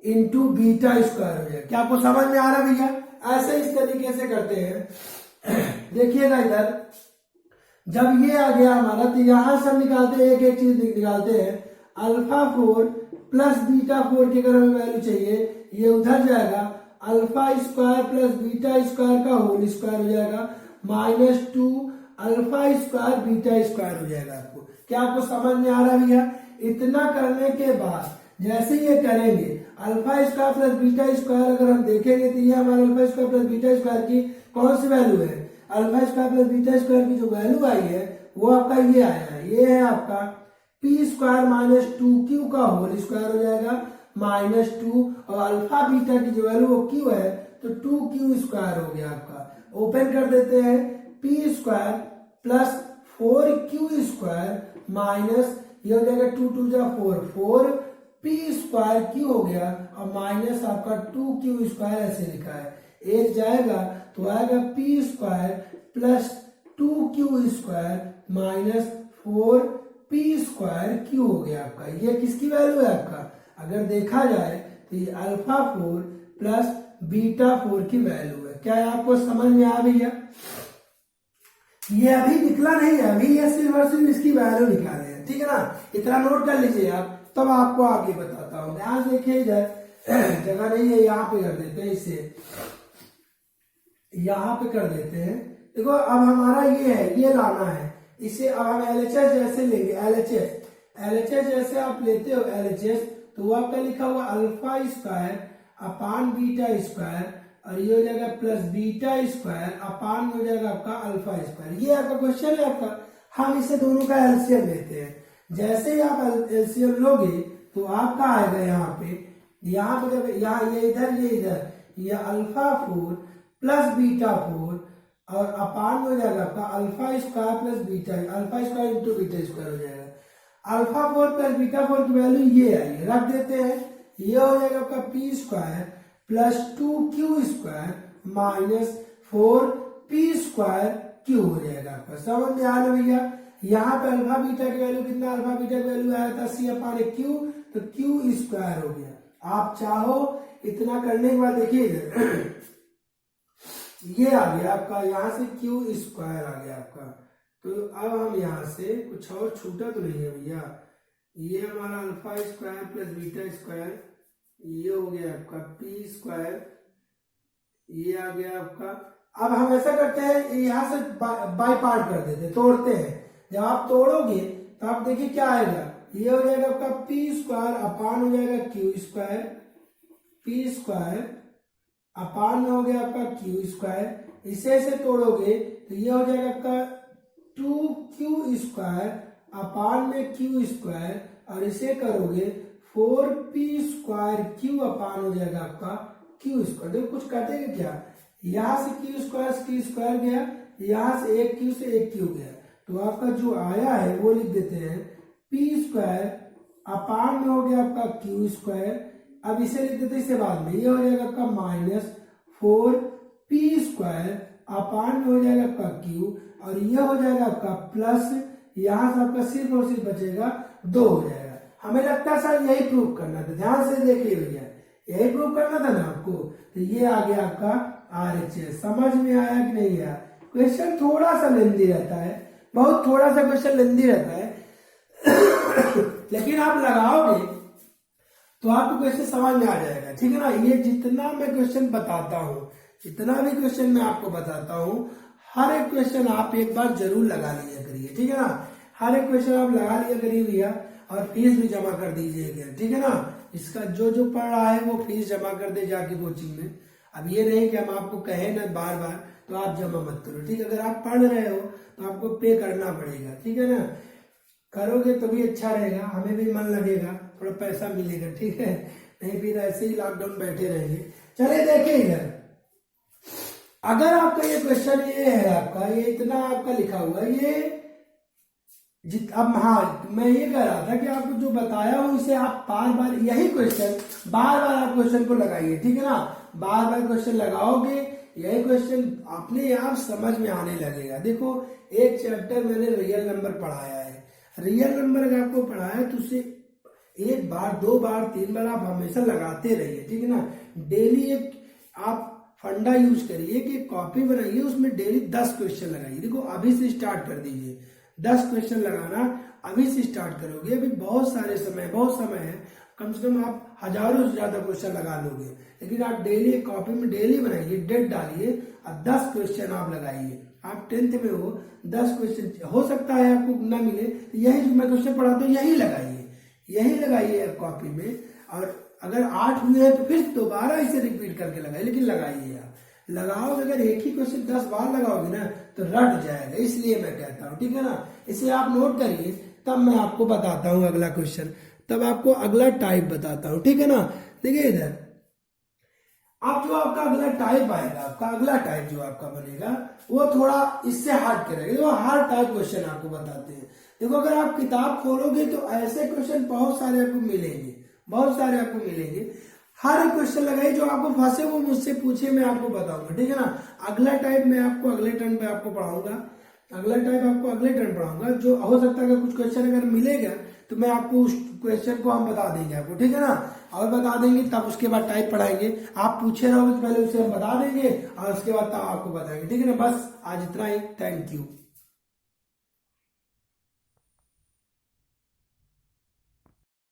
into beta square हो जाएगा। क्या आपको समझ में आ रहा है भैया? ऐसे इस तरीके से करते हैं। देखिएगा इधर जब ये आ गया हमारा तो यहां से हम निकालते हैं, एक चीज निकालते हैं, अल्फा 4 प्लस बीटा 4 की अगर हमें वैल्यू चाहिए ये उधर जाएगा, alpha square plus beta square का होल स्क्वायर हो जाएगा minus 2 alpha square beta square हो जाएगा। आपको क्या आपको समझ में आ रहा है भैया? इतना करने के बाद जैसे ये करेंगे alpha square plus beta square अगर हम देखेंगे तो ये हमारा alpha square plus beta square की कौन सी वैल्यू है, alpha square plus beta square की जो वैल्यू आई है वो आपका ये आया है, ये है आपका p² माइनस 2q का होल स्क्वायर हो जाएगा माइनस 2 और अल्फा बीटा की जो वैल्यू वो q है तो 2q² हो गया आपका। ओपन कर देते हैं, p² प्लस 4q² माइनस ये हो जाएगा 2 2 जा 4 p² q हो गया और माइनस आपका 2q² ऐसे लिखा है। एक जाएगा तो आएगा p² plus 2q² minus 4p² q हो गया आपका। ये किसकी वैल्यू है आपका? अगर देखा जाए तो ये अल्फा 4 प्लस बीटा 4 की वैल्यू है। क्या आपको समझ में आ गया? ये अभी निकला नहीं है, अभी ये सिर्फ और सिर्फ इसकी वैल्यू निकाले हैं, ठीक है ना। इतना नोट कर लीजिए आप, तब आपको आगे बताता हूं। ध्यान से देखिए, इधर जगह नहीं है, यहाँ पे कर देते हैं, इसे यहाँ पे कर देते हैं। देखो अब हमारा ये है, ये लाना है इसे। अब हम LHS जैसे लेंगे, LHS जैसे आप लेते हो LHS, तो वो आपका लिखा हुआ alpha square upon beta square, और ये हो जाएगा प्लस बीटा स्क्वायर अपान हो जाएगा आपका अल्फा स्क्वायर। ये आपका क्वेश्चन है आपका। हम इसे दोनों का एलसीएम लेते हैं। जैसे ही आप एलसीएम लोगे तो आपका आएगा यहाँ पे जब यहाँ ये इधर ये अल्फा 4 प्लस बीटा 4 और अपान हो जाएगा आपका alpha square plus beta, alpha square into beta square हो जाएगा। अल्फा 4 प्लस बीटा 4 की वैल्यू ये आई, रख देते हैं। ये हो जाएगा आपका P square plus 2q square minus 4p square Q हो जाएगा आपका। समझ में आ रहा भैया? यहाँ पे अल्फा बीटा की वैल्यू कितना, अल्फा बीटा की वैल्यू आया था c अपान क्यू, तो क्यू स्क्वायर हो गया। आप चाहो इतना करने के बाद देखिए ये आ गया आपका, यहाँ से क्यू स्क्वायर आ गया आपका। तो अब हम यहाँ से कुछ और छूटा तो नहीं है भैया, ये हमारा alpha square plus beta square, ये हो गया आपका पी स्क्वायर, ये आ गया आपका। अब हम ऐसा करते हैं, यहाँ से बाय पार्ट कर देते हैं, तोड़ते हैं। जब आप तोड़ोगे तो आप देखिए क्या आएगा, ये हो जाएगा आपका पी स्क्वायर अपान हो जाएगा Q square, P square upon में हो गया आपका क्यू स्क्वायर। इसे तोड़ोगे तो ये हो जाएगा आपका 2q स्क्वायर अपान में क्यू स्क्वायर, और इसे करोगे 4p स्क्वायर क्यू अपान हो जाएगा आपका क्यू स्क्वायर। देखो कुछ काटेगा क्या, यहां से क्यू स्क्वायर गया, यहां से एक क्यू से एक क्यू गया, तो आपका जो आया है वो लिख देते हैं पी स्क्वायर अपान में हो गया आपका क्यू स्क्वायर। अब इसे लिख देते हैं इसे बाद में, ये हो जाएगा आपका माइनस 4p स्क्वायर अपान में हो जाएगा आपका क्यू, और ये हो जाएगा आपका प्लस, यहां से आपका सिर्फ और सिर्फ बचेगा 2 हो जाएगा। हमें लगता है सर यही प्रूव करना था, ध्यान से देखिए भैया, यही प्रूव करना था ना आपको। तो ये आ गया आपका RHS। समझ में आया कि नहीं आया? क्वेश्चन थोड़ा सा लेंदी रहता है, बहुत थोड़ा सा क्वेश्चन लेंदी रहता है लेकिन आप लगाओगे तो आपको क्वेश्चन समझ में आ जाएगा, ठीक है ना। ये जितना मैं क्वेश्चन बताता हूँ, जितना भी क्वेश्चन मैं आपको बताता हूँ, हर एक क्वेश्चन आप एक बार जरूर लगा लिया करिए, ठीक है ना। हर एक क्वेश्चन आप लगा लिया करिए भैया, और फीस भी जमा कर दीजिएगा, ठीक है ना। इसका जो पढ़ रहा है वो फीस जमा कर दे जाके कोचिंग में। अब ये नहीं कि हम आपको कहें ना बार बार तो आप जमा मत करो, ठीक है। अगर आप पढ़ रहे हो तो आपको पे करना पड़ेगा, ठीक है ना। करोगे तो भी अच्छा रहेगा, हमें भी मन लगेगा, थोड़ा पैसा मिलेगा, ठीक है। नहीं फिर ऐसे ही लॉकडाउन बैठे रहेंगे। चले देखिए इधर, अगर आपका ये क्वेश्चन ये है आपका, ये इतना आपका लिखा हुआ है, ये अब हाँ मैं ये कह रहा था कि आपको जो बताया हूं इसे आप बार बार यही क्वेश्चन बार बार आप क्वेश्चन को लगाइए, ठीक है ना। बार बार क्वेश्चन लगाओगे, यही क्वेश्चन अपने आप समझ में आने लगेगा। देखो एक चैप्टर मैंने रियल नंबर पढ़ाया है, रियल नंबर अगर आपको पढ़ाया तो उसे 1 बार 2 बार 3 बार आप हमेशा लगाते रहिए, ठीक है ना। डेली एक आप फंडा यूज करिए कि कॉपी बनाइए, उसमें डेली 10 क्वेश्चन लगाइए। देखो अभी से स्टार्ट कर दीजिए, 10 क्वेश्चन लगाना अभी से स्टार्ट करोगे, अभी बहुत समय है, कम से कम आप हजारों से ज्यादा क्वेश्चन लगा लोगे। लेकिन आप डेली कॉपी में डेली बनाइए, डेट डालिए और 10 क्वेश्चन आप लगाइए। आप 10th में हो, 10 क्वेश्चन हो सकता है आपको ना मिले, तो यही जो मैं क्वेश्चन पढ़ाता हूँ यही लगाइए कॉपी में। और अगर 8 हुए हैं तो फिर दोबारा इसे रिपीट करके लगाइए, लेकिन लगाइए आप। लगाओगे अगर एक ही क्वेश्चन 10 बार लगाओगे ना तो रट जाएगा, इसलिए मैं कहता हूँ, ठीक है ना। इसे आप नोट करिए, तब मैं आपको बताता हूँ अगला क्वेश्चन, तब आपको अगला टाइप बताता हूँ, ठीक है ना। देखिए इधर अब जो आपका अगला टाइप आएगा, आपका अगला टाइप जो आपका बनेगा वो थोड़ा इससे हार्ड करेगा। वो हार्ड टाइप क्वेश्चन आपको बताते हैं। देखो अगर आप किताब खोलोगे तो ऐसे क्वेश्चन बहुत सारे आपको मिलेंगे, हर क्वेश्चन लगाइए जो आपको फंसे वो मुझसे पूछे, मैं आपको बताऊंगा, ठीक है ना। अगला टाइप मैं आपको अगले टर्न पे आपको पढ़ाऊंगा, जो हो सकता है कुछ क्वेश्चन अगर मिलेगा तो मैं आपको उस क्वेश्चन को हम बता देंगे आपको, ठीक है ना। और बता देंगे तब उसके बाद टाइप पढ़ाएंगे, आप पूछे रहोगे तो पहले उसे हम बता देंगे और उसके बाद तब आपको बताएंगे, ठीक है ना। बस आज इतना ही, थैंक यू।